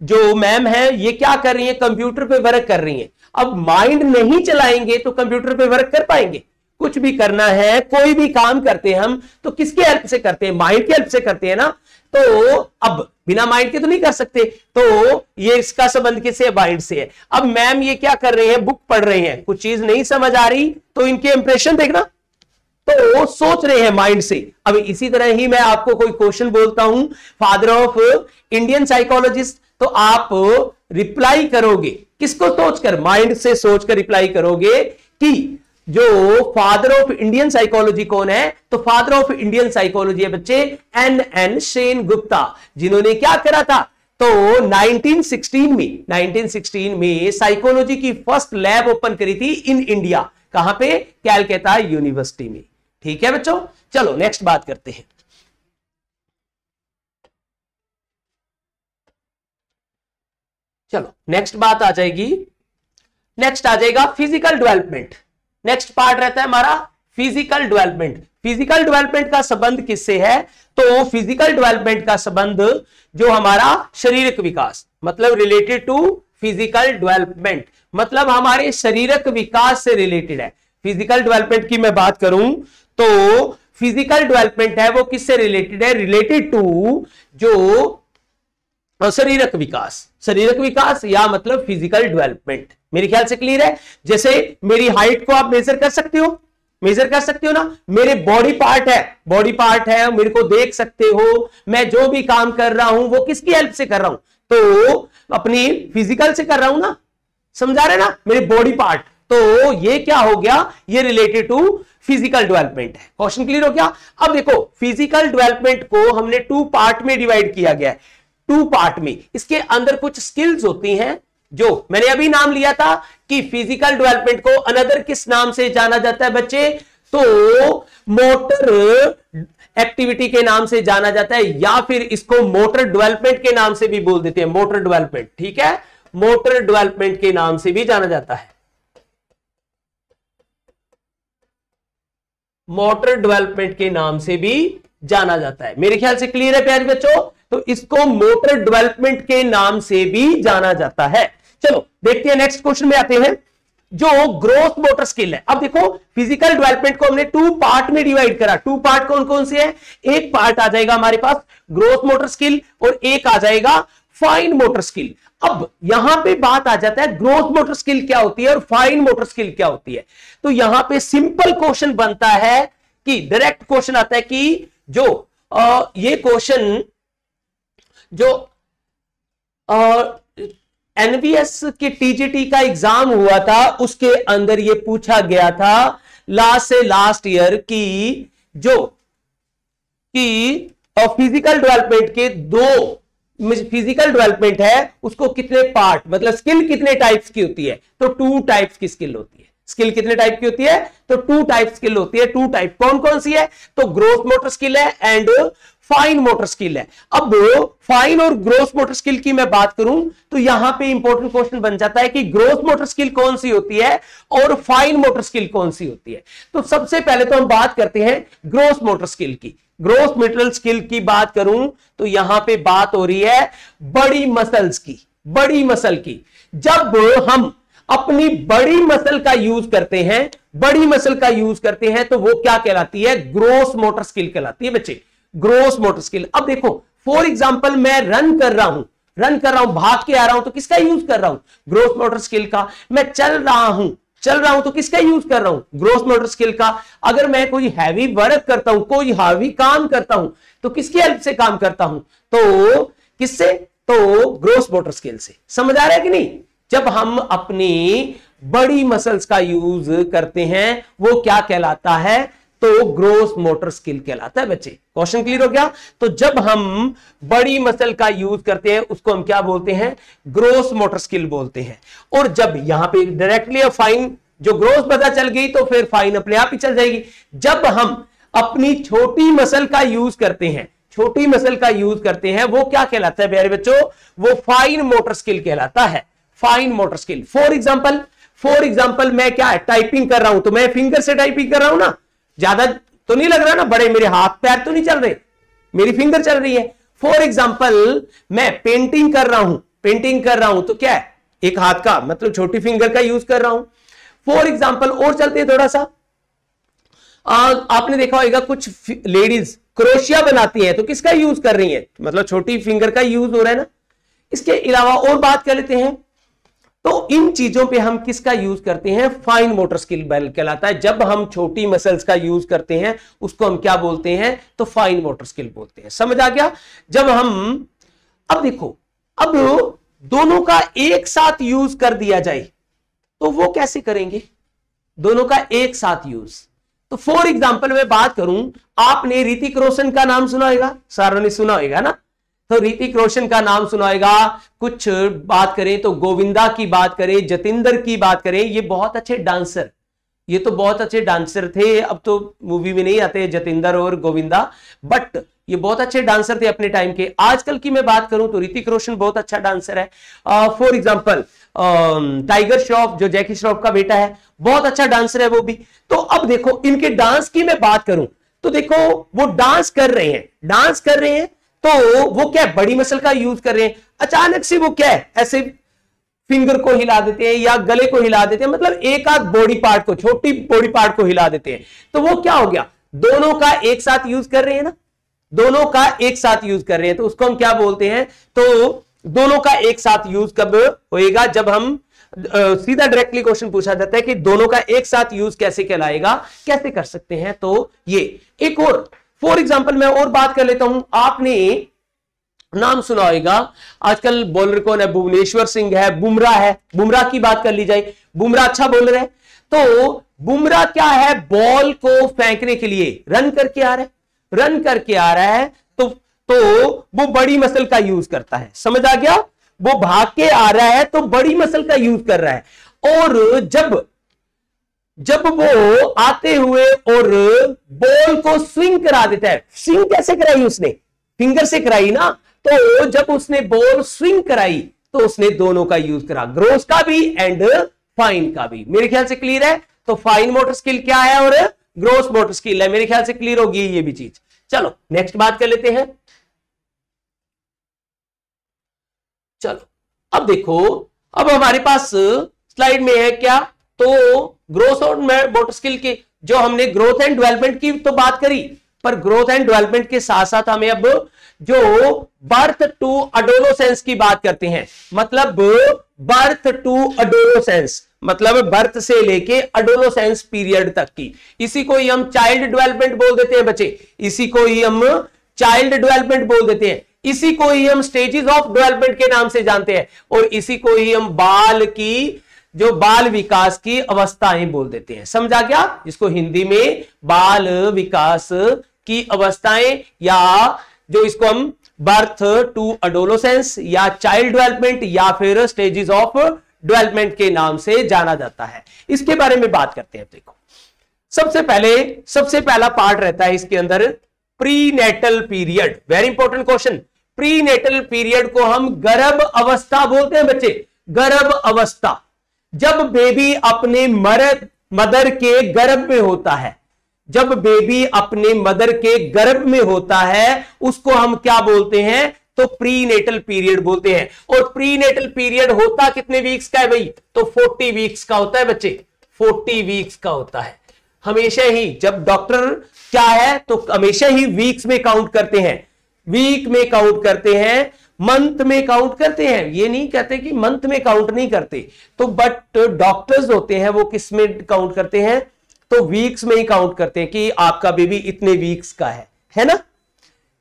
जो मैम है, ये क्या कर रही है? कंप्यूटर पे वर्क कर रही है। अब माइंड नहीं चलाएंगे तो कंप्यूटर पे वर्क कर पाएंगे? कुछ भी करना है, कोई भी काम करते हैं हम तो किसके हेल्प से करते हैं? माइंड की हेल्प से करते हैं ना। तो अब बिना माइंड के तो नहीं कर सकते, तो ये इसका संबंध किससे? माइंड से है। अब मैम ये क्या कर रहे हैं? बुक पढ़ रहे हैं, कुछ चीज नहीं समझ आ रही तो इनके इंप्रेशन देखना, तो सोच रहे हैं माइंड से। अब इसी तरह ही मैं आपको कोई क्वेश्चन बोलता हूं, फादर ऑफ इंडियन साइकोलॉजिस्ट, तो आप रिप्लाई करोगे किसको सोचकर? माइंड से सोचकर रिप्लाई करोगे कि जो फादर ऑफ इंडियन साइकोलॉजी कौन है? तो फादर ऑफ इंडियन साइकोलॉजी है बच्चे एन सेन गुप्ता, जिन्होंने क्या करा था? तो 1916 में साइकोलॉजी की फर्स्ट लैब ओपन करी थी इन इंडिया। कहां पे? कैलकाटा यूनिवर्सिटी में। ठीक है बच्चों, चलो नेक्स्ट बात करते हैं। चलो नेक्स्ट बात आ जाएगी, नेक्स्ट आ जाएगा फिजिकल डेवलपमेंट। नेक्स्ट पार्ट रहता है हमारा फिजिकल डेवलपमेंट। फिजिकल डेवलपमेंट का संबंध किससे है? तो फिजिकल डेवलपमेंट का संबंध जो हमारा शारीरिक विकास, मतलब रिलेटेड टू फिजिकल डेवलपमेंट, मतलब हमारे शारीरिक विकास से रिलेटेड है। फिजिकल डेवलपमेंट की मैं बात करूं तो फिजिकल डेवलपमेंट है वो किससे रिलेटेड है? रिलेटेड टू जो शारीरिक विकास। शारीरिक विकास या मतलब फिजिकल डेवलपमेंट। मेरे ख्याल से क्लियर है। जैसे मेरी हाइट को आप मेजर कर सकते हो, मेजर कर सकते हो ना। मेरे बॉडी पार्ट है, बॉडी पार्ट है, मेरे को देख सकते हो। मैं जो भी काम कर रहा हूं वो किसकी हेल्प से कर रहा हूं? तो अपनी फिजिकल से कर रहा हूं ना। समझा रहे ना? मेरे बॉडी पार्ट। तो ये क्या हो गया? ये रिलेटेड टू फिजिकल डेवलपमेंट है। क्वेश्चन क्लियर हो गया? अब देखो फिजिकल डेवलपमेंट को हमने 2 पार्ट में डिवाइड किया गया है। 2 पार्ट में इसके अंदर कुछ स्किल्स होती हैं, जो मैंने अभी नाम लिया था कि फिजिकल डेवलपमेंट को अनदर किस नाम से जाना जाता है बच्चे? तो मोटर एक्टिविटी के नाम से जाना जाता है, या फिर इसको मोटर डेवलपमेंट के नाम से भी बोल देते हैं। मोटर डेवलपमेंट, ठीक है, मोटर डेवलपमेंट के नाम से भी जाना जाता है। मोटर डेवलपमेंट के नाम से भी जाना जाता है। मेरे ख्याल से क्लियर है प्यारे बच्चों? तो इसको मोटर डेवलपमेंट के नाम से भी जाना जाता है। चलो देखते हैं, नेक्स्ट क्वेश्चन में आते हैं। जो ग्रोथ मोटर स्किल है, अब देखो फिजिकल डेवलपमेंट को हमने 2 पार्ट में डिवाइड करा। 2 पार्ट कौन कौन से हैं? एक पार्ट आ जाएगा हमारे पास ग्रोथ मोटर स्किल और एक आ जाएगा फाइन मोटर स्किल। अब यहां पे बात आ जाता है ग्रोथ मोटर स्किल क्या होती है और फाइन मोटर स्किल क्या होती है। तो यहां पे सिंपल क्वेश्चन बनता है कि डायरेक्ट क्वेश्चन आता है कि जो ये क्वेश्चन जो एनवीएस के टीजीटी का एग्जाम हुआ था उसके अंदर ये पूछा गया था लास्ट से लास्ट ईयर की जो कि फिजिकल डेवलपमेंट के 2 फिजिकल डेवलपमेंट है उसको कितने पार्ट, मतलब स्किल कितने टाइप्स की होती है? तो 2 टाइप्स की स्किल होती है। स्किल कितने टाइप की होती है? तो 2 टाइप स्किल होती है। 2 टाइप कौन कौन सी है? तो ग्रोथ मोटर स्किल है एंड फाइन मोटर स्किल है। अब फाइन और ग्रोथ मोटर स्किल की मैं बात करूं तो यहां पे इंपॉर्टेंट क्वेश्चन बन जाता है कि ग्रोथ मोटर स्किल कौन सी होती है और फाइन मोटर स्किल कौन सी होती है। तो सबसे पहले तो हम बात करते हैं ग्रोथ मोटर स्किल की। ग्रोथ मोटर स्किल की बात करूं तो यहां पे बात हो रही है बड़ी मसल्स की, बड़ी मसल की। जब हम अपनी बड़ी मसल का यूज करते हैं, बड़ी मसल का यूज करते हैं तो वो क्या कहलाती है? ग्रोथ मोटर स्किल कहलाती है बच्चे, ग्रोथ मोटर स्किल। अब देखो फॉर एग्जांपल मैं रन कर रहा हूं, भाग के आ रहा हूं तो किसका यूज कर रहा हूं? ग्रोथ मोटर स्किल का। मैं चल रहा हूं तो किसका यूज कर रहा हूं? ग्रोथ मोटर स्किल का। अगर मैं कोई हैवी वर्क करता हूं, कोई हैवी काम करता हूं तो किसकी हेल्प से काम करता हूं? तो किससे? तो ग्रोथ मोटर स्किल से। समझ आ रहा है कि नहीं? जब हम अपनी बड़ी मसल्स का यूज करते हैं वो क्या कहलाता है? तो ग्रोथ मोटर स्किल कहलाता है बच्चे। क्वेश्चन क्लियर हो गया? तो जब हम बड़ी मसल का यूज करते हैं उसको हम क्या बोलते हैं? ग्रोथ मोटर स्किल बोलते हैं। और जब यहां पे डायरेक्टली फाइन जो ग्रोथ पता चल गई तो फिर फाइन अपने आप ही चल जाएगी। जब हम अपनी छोटी मसल का यूज करते हैं, छोटी मसल का यूज करते हैं वो क्या कहलाता है प्यारे बच्चों? वो फाइन मोटर स्किल कहलाता है, fine motor skill. For example मैं क्या है टाइपिंग कर रहा हूं तो मैं फिंगर से टाइपिंग कर रहा हूं ना, ज्यादा तो नहीं लग रहा ना, बड़े मेरे हाथ पैर तो नहीं चल रहे, मेरी फिंगर चल रही है। फॉर एग्जाम्पल मैं पेंटिंग कर रहा हूं तो क्या है, एक हाथ का मतलब छोटी फिंगर का यूज कर रहा हूं। फॉर एग्जाम्पल और चलते हैं थोड़ा सा, आपने देखा होगा कुछ लेडीज क्रोशिया बनाती हैं तो किसका यूज कर रही हैं, मतलब छोटी फिंगर का यूज हो रहा है ना। इसके अलावा और बात कर लेते हैं, तो इन चीजों पे हम किसका यूज करते हैं, फाइन मोटर स्किल कहलाता है। जब हम छोटी मसल्स का यूज करते हैं उसको हम क्या बोलते हैं, तो फाइन मोटर स्किल बोलते हैं। समझ आ गया। जब हम अब देखो, अब दोनों का एक साथ यूज कर दिया जाए तो वो कैसे करेंगे, दोनों का एक साथ यूज। तो फॉर एग्जाम्पल मैं बात करूं, आपने ऋतिक रोशन का नाम सुना होगा, सारों ने सुना होगा ना, तो ऋतिक रोशन का नाम सुना होगा। कुछ बात करें तो गोविंदा की बात करें, जतिंदर की बात करें, ये बहुत अच्छे डांसर, ये तो बहुत अच्छे डांसर थे, अब तो मूवी में नहीं आते जतिंदर और गोविंदा, बट ये बहुत अच्छे डांसर थे अपने टाइम के। आजकल की मैं बात करूं तो ऋतिक रोशन बहुत अच्छा डांसर है। फॉर एग्जांपल टाइगर श्रॉफ जो जैकी श्रॉफ का बेटा है, बहुत अच्छा डांसर है वो भी। तो अब देखो इनके डांस की मैं बात करूं तो देखो वो डांस कर रहे हैं तो वो क्या है, बड़ी मसल का यूज कर रहे हैं। अचानक से वो क्या है, ऐसे फिंगर को हिला देते हैं या गले को हिला देते हैं, मतलब एक आध बॉडी पार्ट को, छोटी बॉडी पार्ट को हिला देते हैं, तो वो क्या हो गया, दोनों का एक साथ यूज कर रहे हैं ना, दोनों का एक साथ यूज कर रहे हैं, तो उसको हम क्या बोलते हैं। तो दोनों का एक साथ यूज कब होएगा, जब हम सीधा डायरेक्टली क्वेश्चन पूछा जाता है कि दोनों का एक साथ यूज कैसे कहलाएगा, कैसे कर सकते हैं। तो ये एक और फॉर एग्जांपल मैं और बात कर लेता हूं, आपने नाम सुना होगा आजकल बॉलर कौन है, भुवनेश्वर सिंह है, बुमराह है, बुमराह की बात कर ली जाए, बुमराह अच्छा बॉलर है। तो बुमराह क्या है, बॉल को फेंकने के लिए रन करके आ रहा है, तो वो बड़ी मसल का यूज करता है। समझ आ गया, वो भाग के आ रहा है तो बड़ी मसल का यूज कर रहा है। और जब वो आते हुए और बॉल को स्विंग करा देता है, स्विंग कैसे कराई उसने, फिंगर से कराई ना, तो जब उसने बॉल स्विंग कराई तो उसने दोनों का यूज करा, ग्रोस का भी एंड फाइन का भी। मेरे ख्याल से क्लियर है। तो फाइन मोटर स्किल क्या है और ग्रोस मोटर स्किल है, मेरे ख्याल से क्लियर होगी ये भी चीज। चलो नेक्स्ट बात कर लेते हैं। चलो अब देखो, अब हमारे पास स्लाइड में है क्या, तो ग्रोथ और मोटर स्किल की जो हमने ग्रोथ एंड डेवलपमेंट की तो बात करी, पर ग्रोथ एंड डेवलपमेंट के साथ साथ हमें अब जो बर्थ टू अडोलोसेंस की बात करते हैं, मतलब बर्थ टू अडोलोसेंस, मतलब बर्थ से लेके अडोलोसेंस पीरियड तक की, इसी को ही हम चाइल्ड डेवलपमेंट बोल देते हैं बच्चे, इसी को ही हम चाइल्ड डेवलपमेंट बोल देते हैं, इसी को ही हम स्टेजेस ऑफ डेवलपमेंट के नाम से जानते हैं, और इसी को ही हम बाल विकास की अवस्थाएं बोल देते हैं। समझा क्या, जिसको हिंदी में बाल विकास की अवस्थाएं, या जो इसको हम बर्थ टू अडोलोसेंस या चाइल्ड डेवलपमेंट या फिर स्टेजेस ऑफ डेवलपमेंट के नाम से जाना जाता है। इसके बारे में बात करते हैं। देखो सबसे पहला पार्ट रहता है इसके अंदर prenatal period. Very important question. Prenatal period को हम गर्भ अवस्था बोलते हैं बच्चे, गर्भ अवस्था। जब बेबी अपने मदर के गर्भ में होता है, जब बेबी अपने मदर के गर्भ में होता है, उसको हम क्या बोलते हैं, तो प्रीनेटल पीरियड बोलते हैं। और प्रीनेटल पीरियड होता कितने वीक्स का है भाई, तो 40 वीक्स का होता है बच्चे, 40 वीक्स का होता है। हमेशा ही जब डॉक्टर क्या है तो हमेशा ही वीक्स में काउंट करते हैं, वीक में काउंट करते हैं, मंथ में काउंट करते हैं, ये नहीं कहते कि मंथ में काउंट नहीं करते। तो बट डॉक्टर्स होते हैं वो किस में काउंट करते हैं, तो वीक्स में ही काउंट करते हैं कि आपका बेबी इतने वीक्स का है ना।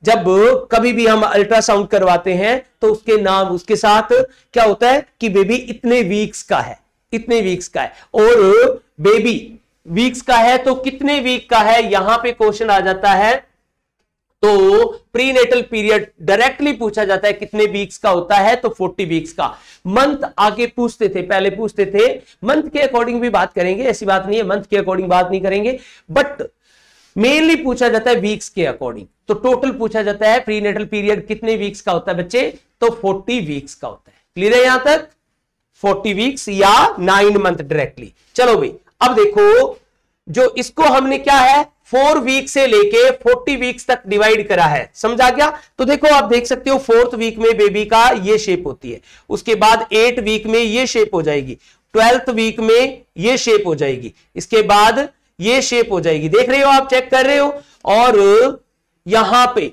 जब कभी भी हम अल्ट्रासाउंड करवाते हैं तो उसके साथ क्या होता है कि बेबी इतने वीक्स का है, इतने वीक्स का है, और बेबी वीक्स का है तो कितने वीक का है, यहां पे क्वेश्चन आ जाता है। तो प्रीनेटल पीरियड डायरेक्टली पूछा जाता है कितने वीक्स का होता है, तो 40 वीक्स का। मंथ आगे पूछते थे, पहले पूछते थे, मंथ के अकॉर्डिंग भी बात करेंगे, ऐसी बात नहीं है मंथ के अकॉर्डिंग बात नहीं करेंगे, बट मेनली पूछा जाता है वीक्स के अकॉर्डिंग। तो टोटल पूछा जाता है प्रीनेटल पीरियड कितने वीक्स का होता है बच्चे, तो 40 वीक्स का होता है। क्लियर है यहां तक, 40 वीक्स या 9 मंथ डायरेक्टली। चलो भाई अब देखो, जो इसको हमने क्या है 4 वीक से लेके 40 वीक्स तक डिवाइड करा है, समझा गया। तो देखो आप देख सकते हो 4th वीक में बेबी का ये शेप होती है, उसके बाद 8 वीक में ये शेप हो जाएगी, 12th वीक में ये शेप हो जाएगी, इसके बाद ये शेप हो जाएगी, देख रहे हो आप, चेक कर रहे हो। और यहां पे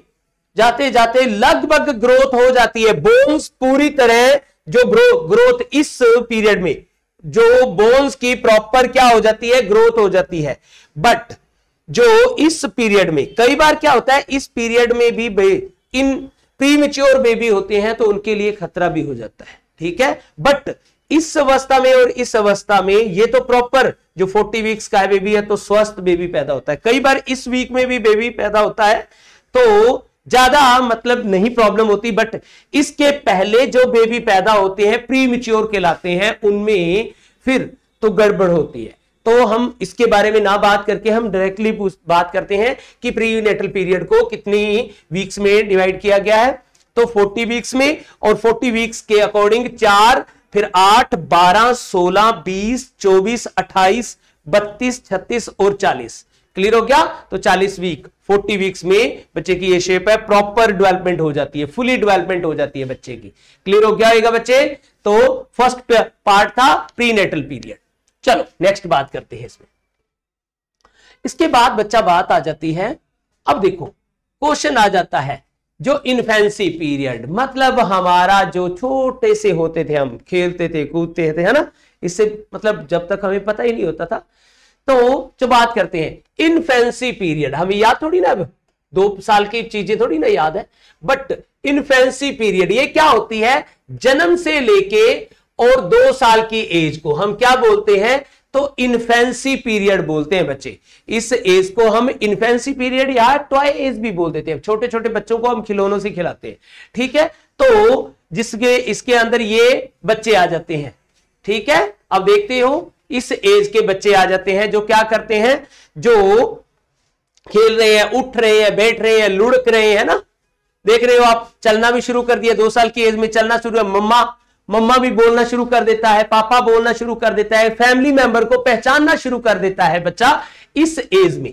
जाते जाते लगभग ग्रोथ हो जाती है, बोन्स पूरी तरह जो ग्रोथ इस पीरियड में जो बोन्स की प्रॉपर क्या हो जाती है, ग्रोथ हो जाती है। बट जो इस पीरियड में कई बार क्या होता है, इस पीरियड में भी इन प्रीमेच्योर बेबी होते हैं तो उनके लिए खतरा भी हो जाता है, ठीक है। बट इस अवस्था में और इस अवस्था में ये तो प्रॉपर जो 40 वीक्स का बेबी है तो स्वस्थ बेबी पैदा होता है। कई बार इस वीक में भी बेबी पैदा होता है तो ज्यादा मतलब नहीं प्रॉब्लम होती, बट इसके पहले जो बेबी पैदा होते हैं प्रीमेच्योर कहलाते हैं, उनमें फिर तो गड़बड़ होती है। तो हम इसके बारे में ना बात करके हम डायरेक्टली बात करते हैं कि प्रीनेटल पीरियड को कितनी वीक्स में डिवाइड किया गया है। तो 40 वीक्स में, और 40 वीक्स के अकॉर्डिंग 4, फिर 8, 12, 16, 20, 24, 28, 32, 36 और 40। क्लियर हो गया। तो 40 वीक 40 वीक्स में बच्चे की ये शेप है, प्रॉपर डेवलपमेंट हो जाती है, फुली डेवलपमेंट हो जाती है बच्चे की। क्लियर हो गया होगा बच्चे। तो फर्स्ट पार्ट था प्रीनेटल पीरियड। चलो नेक्स्ट बात करते हैं इसमें। इसके बाद बच्चा बात आ जाती है, अब देखो क्वेश्चन आ जाता है जो इन्फेंसी पीरियड, मतलब हमारा जो छोटे से होते थे, हम खेलते थे कूदते थे, है ना, इससे मतलब जब तक हमें पता ही नहीं होता था। तो जो बात करते हैं इन्फेंसी पीरियड, हमें याद थोड़ी ना, 2 साल की चीजें थोड़ी ना याद है, बट इन्फेंसी पीरियड ये क्या होती है, जन्म से लेके और 2 साल की एज को हम क्या बोलते हैं, तो इन्फेंसी पीरियड बोलते हैं बच्चे। इस एज को हम इन्फेंसी पीरियड या टॉय एज भी बोल देते हैं। छोटे छोटे बच्चों को हम खिलौनों से खिलाते हैं, ठीक है। तो जिसके इसके अंदर ये बच्चे आ जाते हैं, ठीक है। अब देखते हो इस एज के बच्चे आ जाते हैं जो क्या करते हैं, जो खेल रहे हैं, उठ रहे हैं, बैठ रहे हैं, लुढ़क रहे हैं ना, देख रहे हो आप, चलना भी शुरू कर दिया, 2 साल की एज में चलना शुरू है, मम्मा मम्मा भी बोलना शुरू कर देता है, पापा बोलना शुरू कर देता है, फैमिली मेंबर को पहचानना शुरू कर देता है बच्चा इस एज में,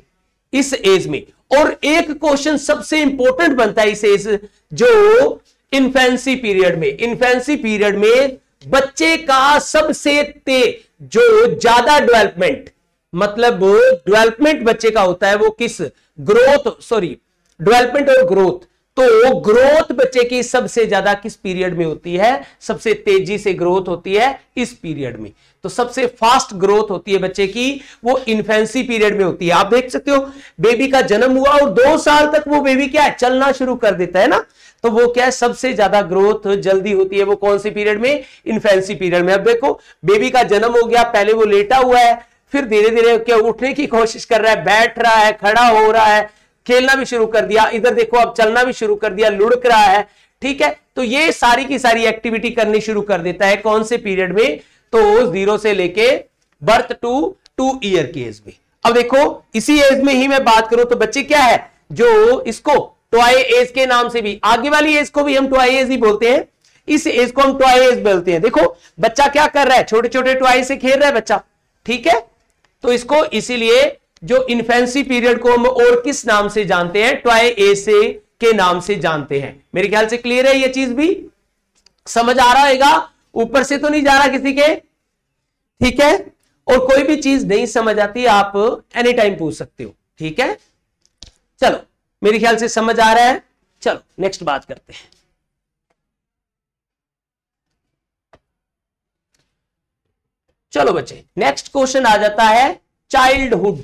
इस एज में। और एक क्वेश्चन सबसे इंपॉर्टेंट बनता है इस एज, जो इन्फेंसी पीरियड में, इन्फेंसी पीरियड में बच्चे का सबसे तेज जो ज्यादा डेवलपमेंट, मतलब डेवलपमेंट बच्चे का होता है वो किस ग्रोथ, सॉरी डेवलपमेंट और ग्रोथ, तो ग्रोथ बच्चे की सबसे ज्यादा किस पीरियड में होती है, सबसे तेजी से ग्रोथ होती है इस पीरियड में। तो सबसे फास्ट ग्रोथ होती है बच्चे की वो इन्फेंसी पीरियड में होती है। आप देख सकते हो बेबी का जन्म हुआ और 2 साल तक वो बेबी क्या है, चलना शुरू कर देता है ना, तो वो क्या है, सबसे ज्यादा ग्रोथ जल्दी होती है वो कौन सी पीरियड में, इन्फेंसी पीरियड में। अब देखो बेबी का जन्म हो गया, पहले वो लेटा हुआ है, फिर धीरे धीरे क्या उठने की कोशिश कर रहा है, बैठ रहा है, खड़ा हो रहा है, खेलना भी शुरू कर दिया, इधर देखो अब चलना भी शुरू कर दिया, लुढ़क रहा है, ठीक है। तो ये सारी की सारी एक्टिविटी करनी शुरू कर देता है कौन से पीरियड में, तो 0 से लेके बर्थ टू 2 ईयर की एज में। अब देखो इसी एज में ही मैं बात करूं तो बच्चे क्या है, जो इसको टॉय एज के नाम से भी, आगे वाली एज को भी हम टॉय एज ही बोलते हैं, इस एज को हम टॉय एज बोलते हैं। देखो बच्चा क्या कर रहा है, छोटे छोटे टॉय से खेल रहा है बच्चा, ठीक है। तो इसको इसीलिए जो इन्फेंसी पीरियड को हम और किस नाम से जानते हैं, टॉय एज से के नाम से जानते हैं। मेरे ख्याल से क्लियर है, ये चीज भी समझ आ रहा होगा, ऊपर से तो नहीं जा रहा किसी के, ठीक है। और कोई भी चीज नहीं समझ आती आप एनी टाइम पूछ सकते हो, ठीक है। चलो मेरे ख्याल से समझ आ रहा है। चलो नेक्स्ट बात करते हैं। चलो बच्चे नेक्स्ट क्वेश्चन आ जाता है चाइल्डहुड,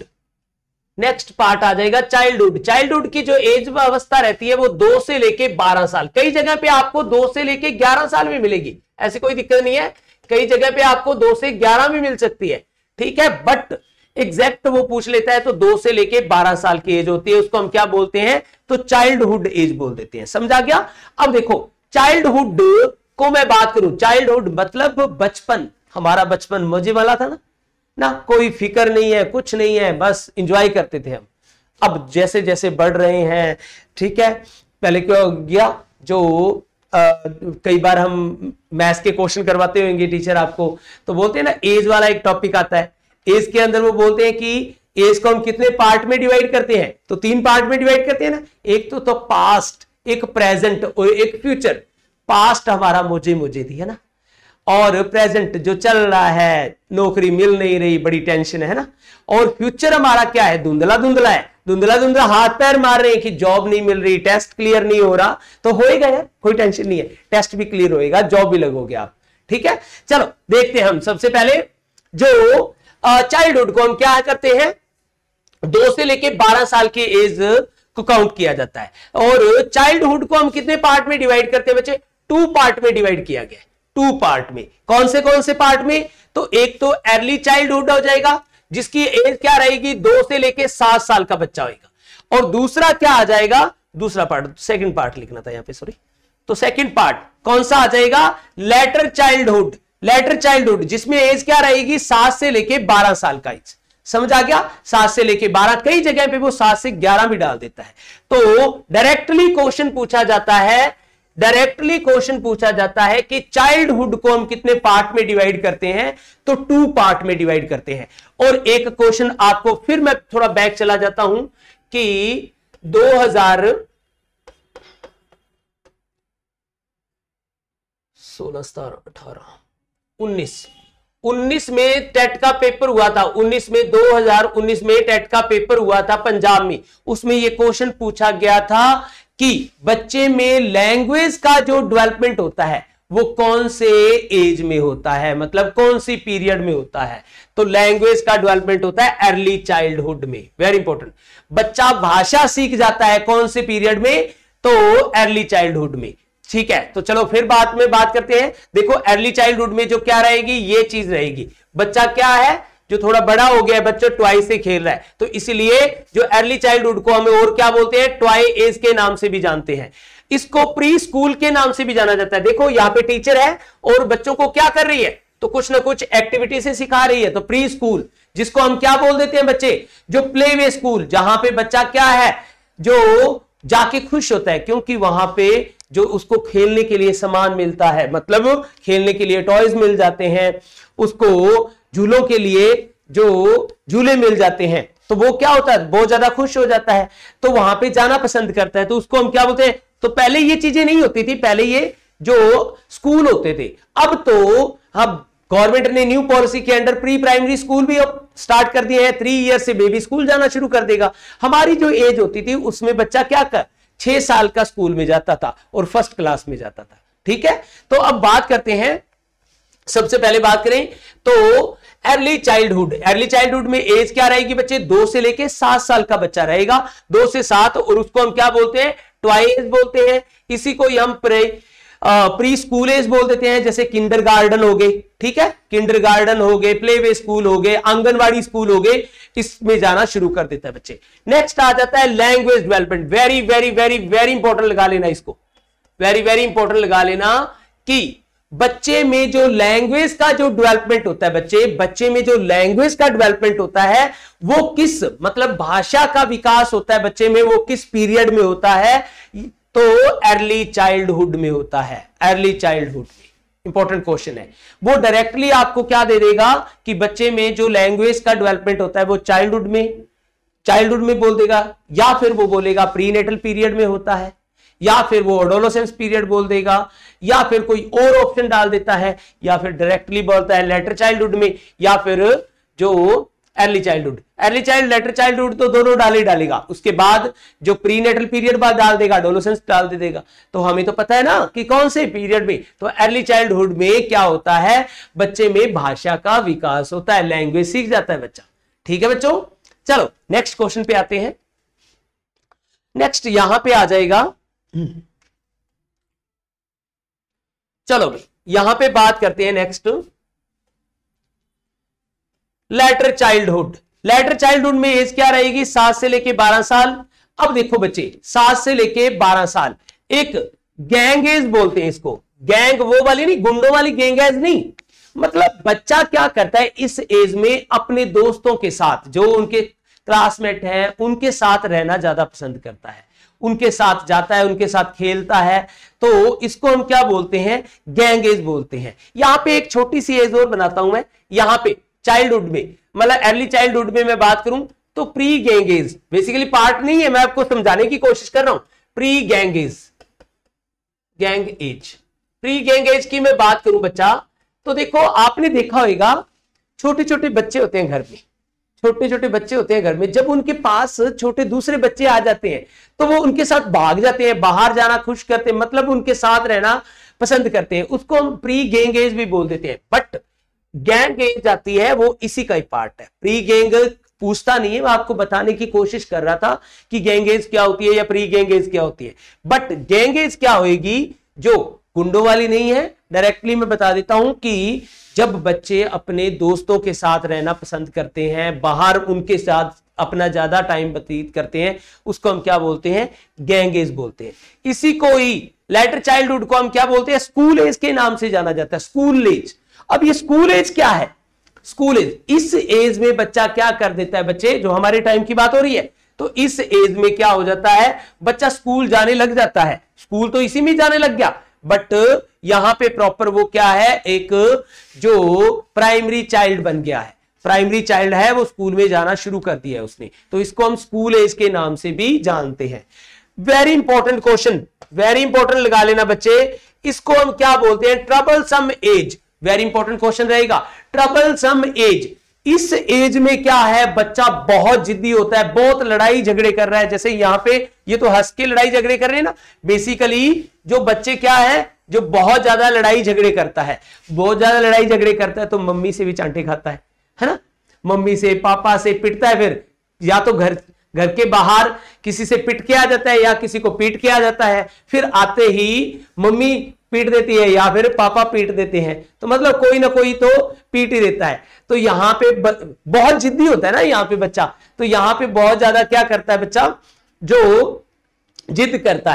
नेक्स्ट पार्ट आ जाएगा चाइल्डहुड। चाइल्डहुड की जो एज अवस्था रहती है वो 2 से लेके 12 साल, कई जगह पे आपको 2 से लेके 11 साल भी मिलेगी, ऐसी कोई दिक्कत नहीं है, कई जगह पे आपको 2 से 11 भी मिल सकती है, ठीक है। बट एग्जैक्ट वो पूछ लेता है तो 2 से लेके 12 साल की एज होती है, उसको हम क्या बोलते हैं, तो चाइल्डहुड एज बोल देते हैं, समझा गया। अब देखो चाइल्डहुड को मैं बात करूं, चाइल्डहुड मतलब बचपन, हमारा बचपन मजे वाला था ना, कोई फिक्र नहीं है, कुछ नहीं है, बस एंजॉय करते थे हम। अब जैसे जैसे बढ़ रहे हैं, ठीक है, पहले क्या हो गया, जो कई बार हम मैथ्स के क्वेश्चन करवाते होंगे टीचर आपको, तो बोलते हैं ना एज वाला एक टॉपिक आता है, एज के अंदर वो बोलते हैं कि एज को हम कितने पार्ट में डिवाइड करते हैं? तो 3 पार्ट में डिवाइड करते हैं ना। एक तो पास्ट, एक प्रेजेंट और एक फ्यूचर। पास्ट हमारा मुझे थी, है ना, और प्रेजेंट जो चल रहा है, नौकरी मिल नहीं रही, बड़ी टेंशन है ना, और फ्यूचर हमारा क्या है? धुंधला धुंधला है, धुंधला धुंधला, हाथ पैर मार रहे हैं कि जॉब नहीं मिल रही, टेस्ट क्लियर नहीं हो रहा। तो होएगा यार, कोई टेंशन नहीं है, टेस्ट भी क्लियर होएगा, जॉब भी लगोगे आप, ठीक है। चलो देखते हैं हम सबसे पहले जो चाइल्डहुड को हम क्या करते हैं, 2 से लेके 12 साल की एज को काउंट किया जाता है। और चाइल्डहुड को हम कितने पार्ट में डिवाइड करते हैं बच्चे? 2 पार्ट में डिवाइड किया गया, 2 पार्ट में। कौन से पार्ट में? तो एक तो अर्ली चाइल्डहुड हो जाएगा, जिसकी एज क्या रहेगी? 2 से लेके 7 साल का बच्चा होगा। और दूसरा क्या आ जाएगा? दूसरा पार्ट, सेकंड पार्ट लिखना था यहां पे, सॉरी। तो सेकंड पार्ट कौन सा आ जाएगा? Letter childhood. लेटर चाइल्डहुड जिसमें एज क्या रहेगी? 7 से लेके 12 साल का एज। समझ आ गया? 7 से लेके 12, कई जगह पे वो 7 से 11 भी डाल देता है। तो डायरेक्टली क्वेश्चन पूछा जाता है कि चाइल्डहुड को हम कितने पार्ट में डिवाइड करते हैं? तो 2 पार्ट में डिवाइड करते हैं। और एक क्वेश्चन आपको, फिर मैं थोड़ा बैक चला जाता हूं कि 2019 में टेट का पेपर हुआ था। 2019 में टेट का पेपर हुआ था पंजाब में। उसमें यह क्वेश्चन पूछा गया था कि बच्चे में लैंग्वेज का जो डेवलपमेंट होता है वो कौन से एज में होता है, मतलब कौन सी पीरियड में होता है? तो लैंग्वेज का डेवलपमेंट होता है अर्ली चाइल्डहुड में। Very important. बच्चा भाषा सीख जाता है कौन से पीरियड में? तो अर्ली चाइल्डहुड में, ठीक है। तो चलो फिर बाद में बात करते हैं। देखो अर्ली चाइल्डहुड में जो क्या रहेगी, ये चीज रहेगी। बच्चा क्या है, जो थोड़ा बड़ा हो गया है, बच्चा टॉय से खेल रहा है, तो इसलिए जो अर्ली चाइल्डहुड को हमें और क्या बोलते हैं? टॉय एज के नाम से भी जानते हैं। इसको प्री स्कूल के नाम से भी जाना जाता है। देखो यहां पे टीचर है और बच्चों को क्या कर रही है? तो कुछ ना कुछ एक्टिविटी से सिखा रही है। तो प्री स्कूल, जिसको हम क्या बोल देते हैं बच्चे? जो प्ले वे स्कूल, जहां पे बच्चा क्या है, जो जाके खुश होता है, क्योंकि वहां पे जो उसको खेलने के लिए सामान मिलता है, मतलब खेलने के लिए टॉयज मिल जाते हैं, उसको झूलों के लिए जो झूले मिल जाते हैं, तो वो क्या होता है? बहुत ज्यादा खुश हो जाता है, तो वहां पे जाना पसंद करता है। तो उसको हम क्या बोलते हैं? तो पहले ये चीजें नहीं होती थी, पहले ये जो स्कूल होते थे। अब तो अब गवर्नमेंट ने न्यू पॉलिसी के अंडर प्री प्राइमरी स्कूल भी अब स्टार्ट कर दिए हैं। 3 ईयर से बेबी स्कूल जाना शुरू कर देगा। हमारी जो एज होती थी उसमें बच्चा क्या कर 6 साल का स्कूल में जाता था और फर्स्ट क्लास में जाता था, ठीक है। तो अब बात करते हैं, सबसे पहले बात करें तो अर्ली चाइल्डहुड। अर्ली चाइल्डहुड में एज क्या रहेगी बच्चे? 2 से लेके 7 साल का बच्चा रहेगा, 2 से 7, और उसको हम क्या बोलते हैं? टॉय एज बोलते हैं। इसी को हम प्री स्कूल एज बोल देते हैं, जैसे किंडर गार्डन हो गए, ठीक है, किंडर गार्डन हो गए, प्ले वे स्कूल हो गए, आंगनवाड़ी स्कूल हो गए, इसमें जाना शुरू कर देता है बच्चे। नेक्स्ट आ जाता है language development. Very very very very important लगा लेना इसको, वेरी वेरी इंपॉर्टेंट लगा लेना कि बच्चे में जो लैंग्वेज का जो डेवलपमेंट होता है, बच्चे में जो लैंग्वेज का डेवलपमेंट होता है वो किस, मतलब भाषा का विकास होता है बच्चे में, वो किस पीरियड में होता है? तो अर्ली चाइल्डहुड में होता है। अर्ली चाइल्डहुड में इंपॉर्टेंट क्वेश्चन है। वो डायरेक्टली आपको क्या दे देगा कि बच्चे में जो लैंग्वेज का डेवलपमेंट होता है वो चाइल्डहुड में बोल देगा, या फिर वो बोलेगा प्रीनेटल पीरियड में होता है, या फिर वो एडोलेसेंस पीरियड बोल देगा, या फिर कोई और ऑप्शन डाल देता है, या फिर डायरेक्टली बोलता है लेटर चाइल्डहुड में, या फिर जो early childhood. Early child, letter childhood तो दोनों डालेगा। उसके बाद जो प्रीनेटल पीरियड बाद डाल देगा, एडोलेसेंस डाल दे देगा। तो हमें तो पता है ना कि कौन से पीरियड में। तो अर्ली चाइल्डहुड में क्या होता है? बच्चे में भाषा का विकास होता है, लैंग्वेज सीख जाता है बच्चा, ठीक है बच्चों। चलो नेक्स्ट क्वेश्चन पे आते हैं। नेक्स्ट यहां पे आ जाएगा, चलो भाई यहां पे बात करते हैं next letter childhood. Letter childhood में एज क्या रहेगी? 7 से लेके 12 साल। अब देखो बच्चे, 7 से लेके 12 साल एक गैंग एज बोलते हैं इसको। गैंग वो वाली नहीं, गुंडों वाली गैंग एज नहीं, मतलब बच्चा क्या करता है इस एज में अपने दोस्तों के साथ, जो उनके क्लासमेट हैं उनके साथ रहना ज्यादा पसंद करता है, उनके साथ जाता है, उनके साथ खेलता है। तो इसको हम क्या बोलते हैं? गैंग एज बोलते हैं। यहां पे एक छोटी सी एज और बनाता हूं मैं। यहां पे चाइल्डहुड में, मतलब अर्ली चाइल्डहुड में मैं बात करूं तो pre gang as basically part नहीं है, मैं आपको समझाने की कोशिश कर रहा हूं। Pre gang as, gang as, pre gang as की मैं बात करूं बच्चा, तो देखो आपने देखा होगा छोटे छोटे बच्चे होते हैं घर में, छोटे छोटे बच्चे होते हैं घर में, जब उनके पास छोटे दूसरे बच्चे आ जाते हैं तो वो उनके साथ भाग जाते हैं, बाहर जाना खुश करते हैं, मतलब उनके साथ रहना पसंद करते हैं, उसको हम प्री गैंग एज भी बोल देते हैं। बट गैंग एज आती है वो इसी का ही पार्ट है। प्री गैंग पूछता नहीं है, मैं आपको बताने की कोशिश कर रहा था कि गैंग एज क्या होती है या प्री गैंग एज क्या होती है। बट गैंग एज क्या होगी, जो गुंडों वाली नहीं है, डायरेक्टली मैं बता देता हूं कि जब बच्चे अपने दोस्तों के साथ रहना पसंद करते हैं, बाहर उनके साथ अपना ज्यादा टाइम व्यतीत करते हैं, उसको हम क्या बोलते हैं, गैंग एज बोलते हैं। इसी को ही लेटर चाइल्डहुड को हम क्या बोलते हैं, स्कूल एज के नाम से जाना जाता है, स्कूल एज। अब ये स्कूल एज क्या है, स्कूल एज, इस एज में बच्चा क्या कर देता है, बच्चे जो हमारे टाइम की बात हो रही है, तो इस एज में क्या हो जाता है, बच्चा स्कूल जाने लग जाता है। स्कूल तो इसी में जाने लग गया, बट यहां पे प्रॉपर वो क्या है, एक जो प्राइमरी चाइल्ड बन गया है, प्राइमरी चाइल्ड है, वो स्कूल में जाना शुरू कर दिया है उसने, तो इसको हम स्कूल एज के नाम से भी जानते हैं। Very important question, very important लगा लेना बच्चे, इसको हम क्या बोलते हैं, ट्रबल सम एज। वेरी इंपॉर्टेंट क्वेश्चन रहेगा, ट्रबल सम एज। इस एज में क्या है, बच्चा बहुत जिद्दी होता है, बहुत लड़ाई झगड़े कर रहा है, जैसे यहां पे ये तो हंस के लड़ाई झगड़े कर रहे हैं ना। बेसिकली जो बच्चे क्या है, जो बहुत ज्यादा लड़ाई झगड़े करता है, बहुत ज्यादा लड़ाई झगड़े करता है, तो मम्मी से भी चांटे खाता है ना, मम्मी से पापा से पिटता है, फिर या तो घर के बाहर किसी से पिट के आ जाता है या किसी को पीट के आ जाता है, फिर आते ही मम्मी पीट देती है या फिर पापा पीट देते हैं, तो मतलब कोई ना कोई तो पीट ही देता है। तो यहां पे बहुत जिद्दी होता है ना यहां पे बच्चा, तो यहां पे बहुत ज्यादा क्या करता है बच्चा, जो जिद करता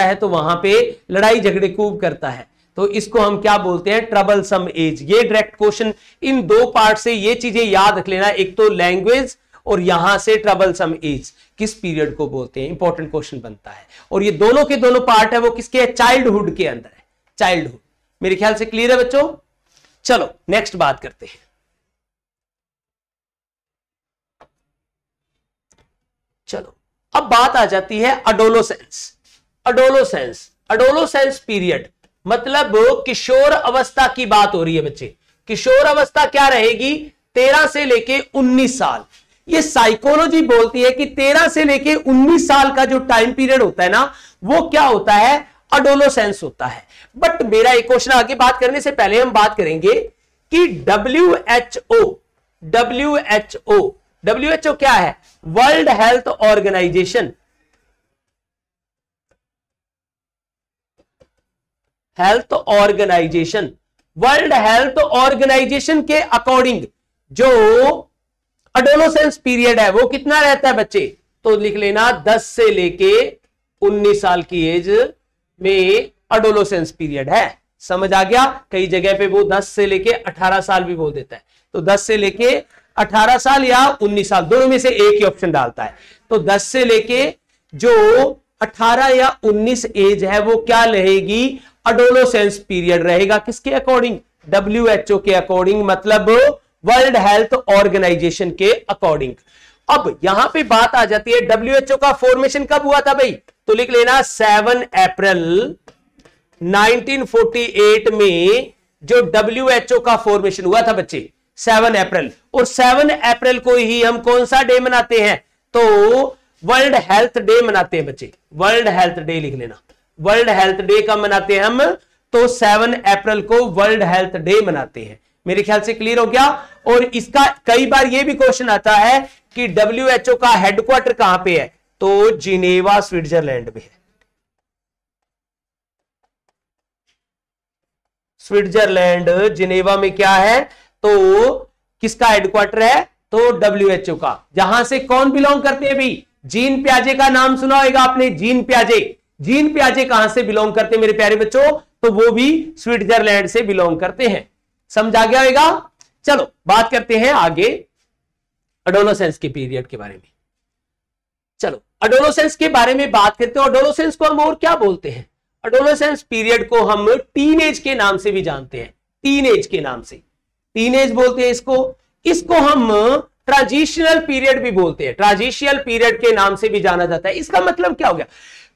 है, तो वहां पे लड़ाई झगड़े खूब करता है, तो इसको हम क्या बोलते हैं, ट्रबल सम एज। ये डायरेक्ट क्वेश्चन, इन दो पार्ट से ये चीजें याद रख लेना, एक तो लैंग्वेज और यहां से ट्रबल सम एज किस पीरियड को बोलते हैं, इंपॉर्टेंट क्वेश्चन बनता है। और ये दोनों के दोनों पार्ट है वो किसके है, चाइल्डहुड के अंदर है, चाइल्डहुड। मेरे ख्याल से क्लियर है बच्चों। चलो नेक्स्ट बात करते हैं। चलो अब बात आ जाती है अडोलोसेंस। अडोलोसेंस पीरियड मतलब किशोर अवस्था की बात हो रही है बच्चे। किशोर अवस्था क्या रहेगी, 13 से लेके 19 साल। ये साइकोलॉजी बोलती है कि 13 से लेके 19 साल का जो टाइम पीरियड होता है ना, वो क्या होता है, अडोलोसेंस होता है। बट मेरा एक क्वेश्चन आगे बात करने से पहले हम बात करेंगे कि WHO क्या है, world health organization. World health organization के अकॉर्डिंग जो अडोलोसेंस पीरियड है वो कितना रहता है बच्चे, तो लिख लेना 10 से लेके 19 साल की एज में अडोलोसेंस पीरियड है। समझ आ गया, कई जगह पे वो 10 से लेके 18 साल भी बोल देता है, तो 10 से लेके 18 साल या 19 साल दोनों में से एक ही ऑप्शन डालता है। तो 10 से लेके जो 18 या 19 एज है वो क्या रहेगी, अडोलोसेंस पीरियड रहेगा। किसके अकॉर्डिंग, WHO के अकॉर्डिंग, मतलब वर्ल्ड हेल्थ ऑर्गेनाइजेशन के अकॉर्डिंग। अब यहां पे बात आ जाती है WHO का फॉर्मेशन कब हुआ था भाई, तो लिख लेना 7 अप्रैल 1948 में जो WHO का फॉर्मेशन हुआ था बच्चे, 7 अप्रैल। और 7 अप्रैल को ही हम कौन सा डे मनाते हैं, तो वर्ल्ड हेल्थ डे मनाते हैं बच्चे। वर्ल्ड हेल्थ डे लिख लेना, वर्ल्ड हेल्थ डे कब मनाते हैं हम, तो 7 अप्रैल को वर्ल्ड हेल्थ डे मनाते हैं। मेरे ख्याल से क्लियर हो गया। और इसका कई बार यह भी क्वेश्चन आता है कि WHO का हेडक्वार्टर कहां पे है, तो जिनेवा स्विट्जरलैंड में है। स्विट्जरलैंड जिनेवा में क्या है, तो किसका हेडक्वार्टर है, तो WHO का। जहां से कौन बिलोंग करते हैं भाई, जीन प्याजे का नाम सुना होगा आपने, जीन प्याजे। जीन प्याजे कहां से बिलोंग करते हैं मेरे प्यारे बच्चों, तो वो भी स्विट्जरलैंड से बिलोंग करते हैं। समझ आ गया होगा। चलो बात करते हैं आगे अडोलोसेंस के पीरियड के बारे में। चलो अडोलोसेंस के बारे में बात करते हैं। अडोलोसेंस को हम और क्या बोलते हैं, अडोलोसेंस पीरियड को हम टीनेज के नाम से भी जानते हैं, टीनेज के नाम से, टीनेज बोलते हैं इसको। इसको हम ट्रांजिशनल पीरियड भी बोलते हैं, ट्रांजिशनल पीरियड के नाम से भी जाना जाता है। इसका मतलब क्या हो गया,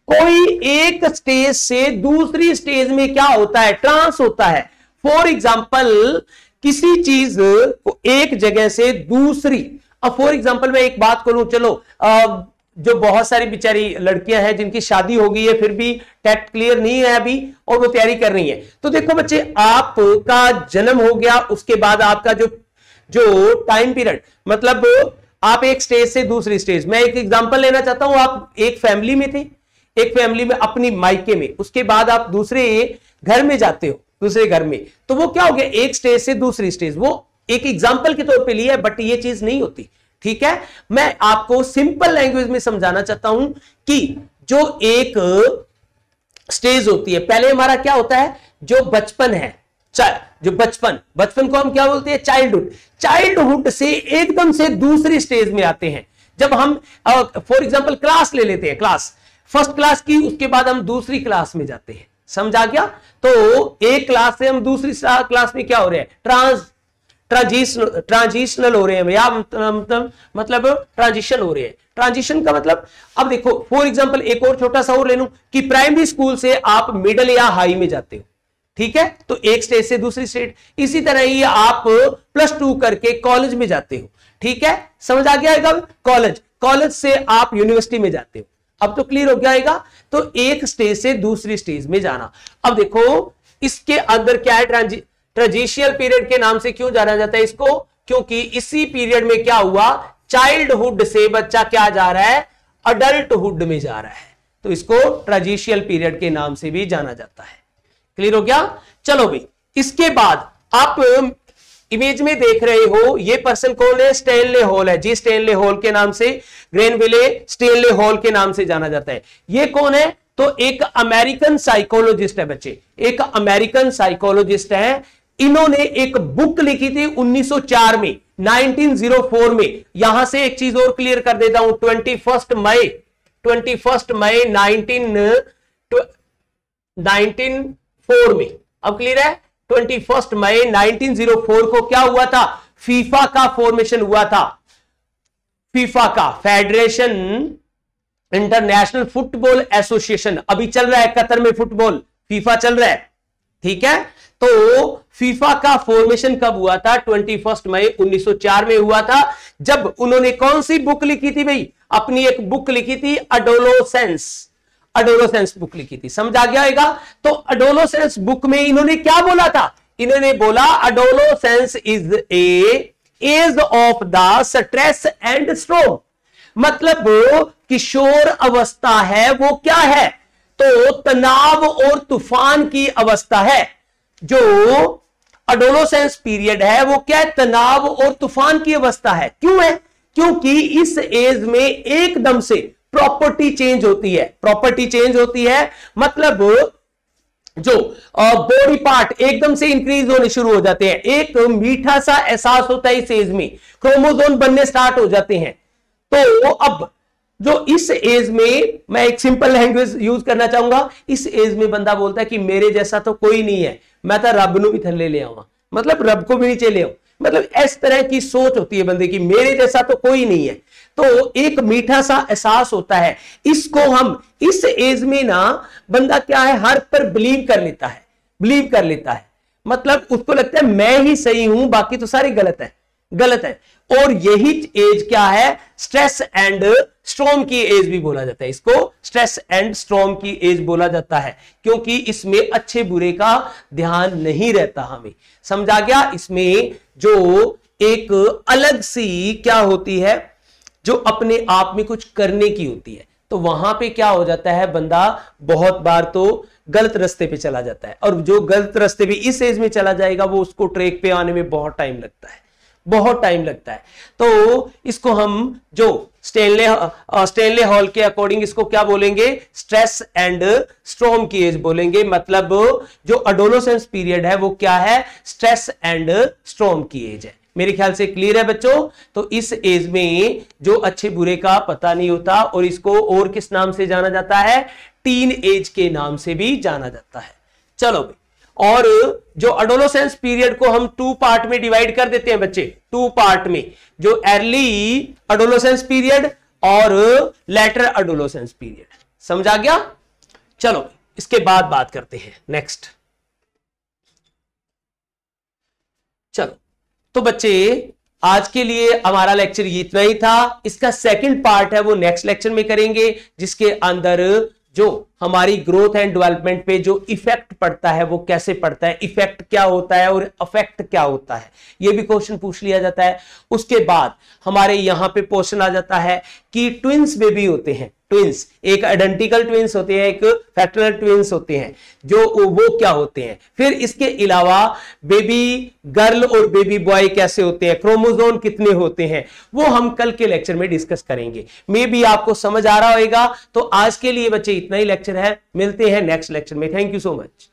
कोई एक स्टेज से दूसरी स्टेज में क्या होता है, ट्रांस होता है। फॉर एग्जाम्पल किसी चीज को एक जगह से दूसरी, अब फॉर एग्जाम्पल मैं एक बात करूं, चलो जो बहुत सारी बेचारी लड़कियां हैं जिनकी शादी हो गई है फिर भी टेट क्लियर नहीं है अभी और वो तैयारी कर रही है, तो देखो बच्चे, आपका जन्म हो गया, उसके बाद आपका जो टाइम पीरियड, मतलब आप एक स्टेज से दूसरी स्टेज, मैं एक एग्जांपल लेना चाहता हूं, आप एक फैमिली में थे, एक फैमिली में अपनी मायके में, उसके बाद आप दूसरे घर में जाते हो, दूसरे घर में, तो वो क्या हो गया, एक स्टेज से दूसरी स्टेज। वो एक एग्जांपल के तौर पे लिया है, बट ये चीज नहीं होती, ठीक है। मैं आपको सिंपल लैंग्वेज में समझाना चाहता हूं कि जो एक स्टेज होती है, पहले हमारा क्या होता है, जो बचपन है, जो बचपन को हम क्या बोलते हैं, चाइल्डहुड। चाइल्डहुड से एकदम से दूसरी स्टेज में आते हैं। जब हम फॉर एग्जांपल क्लास ले लेते हैं, क्लास फर्स्ट क्लास की, उसके बाद हम दूसरी क्लास में जाते हैं, समझा गया। तो एक क्लास से हम दूसरी क्लास में क्या हो रहे हैं, ट्रांजिशनल हो रहे हैं या मतलब ट्रांजिशन हो रहे हैं। ट्रांजिशन का मतलब, अब देखो फॉर एग्जांपल एक और छोटा सा और ले लूं कि प्राइमरी स्कूल से आप मिडिल या हाई में जाते हो, ठीक है, तो एक स्टेज से दूसरी स्टेज। इसी तरह ही आप +2 करके कॉलेज में जाते हो, ठीक है, समझ आ गया है। कॉलेज से आप यूनिवर्सिटी में जाते हो, अब तो क्लियर हो गया है। तो एक स्टेज से दूसरी स्टेज में जाना। अब देखो इसके अंदर क्या है, ट्रांजिशनल पीरियड के नाम से क्यों जाना जाता है इसको, क्योंकि इसी पीरियड में क्या हुआ, चाइल्डहुड से बच्चा क्या जा रहा है, अडल्टहुड में जा रहा है, तो इसको ट्रांजिशनल पीरियड के नाम से भी जाना जाता है। क्लियर हो गया। चलो भाई, इसके बाद आप इमेज में देख रहे हो, ये पर्सन कौन है, स्टैनले हॉल है जी, स्टैनले हॉल के नाम से, ग्रेनविले स्टैनले हॉल के नाम से जाना जाता है। ये कौन है, तो एक अमेरिकन साइकोलॉजिस्ट है बच्चे, एक अमेरिकन साइकोलॉजिस्ट है। इन्होंने एक बुक लिखी थी 1904 में, 1904 में। यहां से एक चीज और क्लियर कर देता हूं, 21 मई 1904 में, अब क्लियर है, 21 मई 1904 को क्या हुआ था, फीफा का फॉर्मेशन हुआ था। फीफा का, फेडरेशन इंटरनेशनल फुटबॉल एसोसिएशन, अभी चल रहा है कतर में फुटबॉल, फीफा चल रहा है, ठीक है। तो फीफा का फॉर्मेशन कब हुआ था, 21 मई 1904 में हुआ था, जब उन्होंने कौन सी बुक लिखी थी भाई, अपनी एक बुक लिखी थी, अडोलोसेंस बुक लिखी थी, समझ आ गया होगा। तो अडोलोसेंस बुक में इन्होंने क्या बोला था, इन्होंने बोला adolescence is a age of the stress and storm, मतलब किशोर अवस्था है, वो क्या है, तो तनाव और तूफान की अवस्था है। जो अडोलोसेंस पीरियड है वो क्या है, तनाव और तूफान की अवस्था है। क्यों है, क्योंकि इस एज में एकदम से प्रॉपर्टी चेंज होती है, प्रॉपर्टी चेंज होती है, मतलब जो बॉडी पार्ट एकदम से इंक्रीज होने शुरू हो जाते हैं। एक मीठा सा एहसास होता है इस एज में, क्रोमोसोम बनने स्टार्ट हो जाते हैं। तो अब जो इस एज में, मैं एक सिंपल लैंग्वेज यूज करना चाहूंगा, इस एज में बंदा बोलता है कि मेरे जैसा तो कोई नहीं है, मैं तो रब नू भी थल्ले ले आऊंगा, मतलब रब को भी नीचे ले आऊं, मतलब इस तरह की सोच होती है बंदे की, मेरे जैसा तो कोई नहीं है। तो एक मीठा सा एहसास होता है, इसको हम इस एज में ना, बंदा क्या है, हर पर बिलीव कर लेता है, मतलब उसको लगता है मैं ही सही हूं, बाकी तो सारे गलत है। और यही एज क्या है, स्ट्रेस एंड स्ट्रॉम की एज भी बोला जाता है, इसको स्ट्रेस एंड स्ट्रॉम की एज बोला जाता है, क्योंकि इसमें अच्छे बुरे का ध्यान नहीं रहता हमें, समझा गया। इसमें जो एक अलग सी क्या होती है, जो अपने आप में कुछ करने की होती है, तो वहां पे क्या हो जाता है, बंदा बहुत बार तो गलत रास्ते पे चला जाता है, और जो गलत रास्ते पे इस एज में चला जाएगा वो उसको ट्रैक पे आने में बहुत टाइम लगता है। तो इसको हम जो स्टैनले हॉल के अकॉर्डिंग इसको क्या बोलेंगे, स्ट्रेस एंड स्ट्रॉम की एज बोलेंगे, मतलब जो अडोलोसेंस पीरियड है वो क्या है, स्ट्रेस एंड स्ट्रॉम की एज है। मेरे ख्याल से क्लियर है बच्चों। तो इस एज में जो अच्छे बुरे का पता नहीं होता, और इसको और किस नाम से जाना जाता है, टीन एज के नाम से भी जाना जाता है। चलो भाई, और जो एडोलेसेंस पीरियड को हम 2 पार्ट में डिवाइड कर देते हैं बच्चे, 2 पार्ट में, जो अर्ली एडोलेसेंस पीरियड और लेटर एडोलेसेंस पीरियड। समझ आ गया? चलो इसके बाद बात करते हैं नेक्स्ट। चलो तो बच्चे आज के लिए हमारा लेक्चर इतना ही था। इसका सेकंड पार्ट है वो नेक्स्ट लेक्चर में करेंगे, जिसके अंदर जो हमारी ग्रोथ एंड डेवलपमेंट पे जो इफेक्ट पड़ता है वो कैसे पड़ता है, इफेक्ट क्या होता है और अफेक्ट क्या होता है, ये भी क्वेश्चन पूछ लिया जाता है। उसके बाद हमारे यहां पे क्वेश्चन आ जाता है कि ट्विंस बेबी होते हैं, ट्विंस, एक आइडेंटिकल ट्विंस होते हैं, एक फैक्टरल ट्विंस होते हैं, जो वो क्या होते हैं। फिर इसके अलावा बेबी गर्ल और बेबी बॉय कैसे होते हैं, क्रोमोसोम कितने होते हैं, वो हम कल के लेक्चर में डिस्कस करेंगे। मे बी आपको समझ आ रहा होगा। तो आज के लिए बच्चे इतना ही लेक्चर है, मिलते हैं नेक्स्ट लेक्चर में। Thank you so much.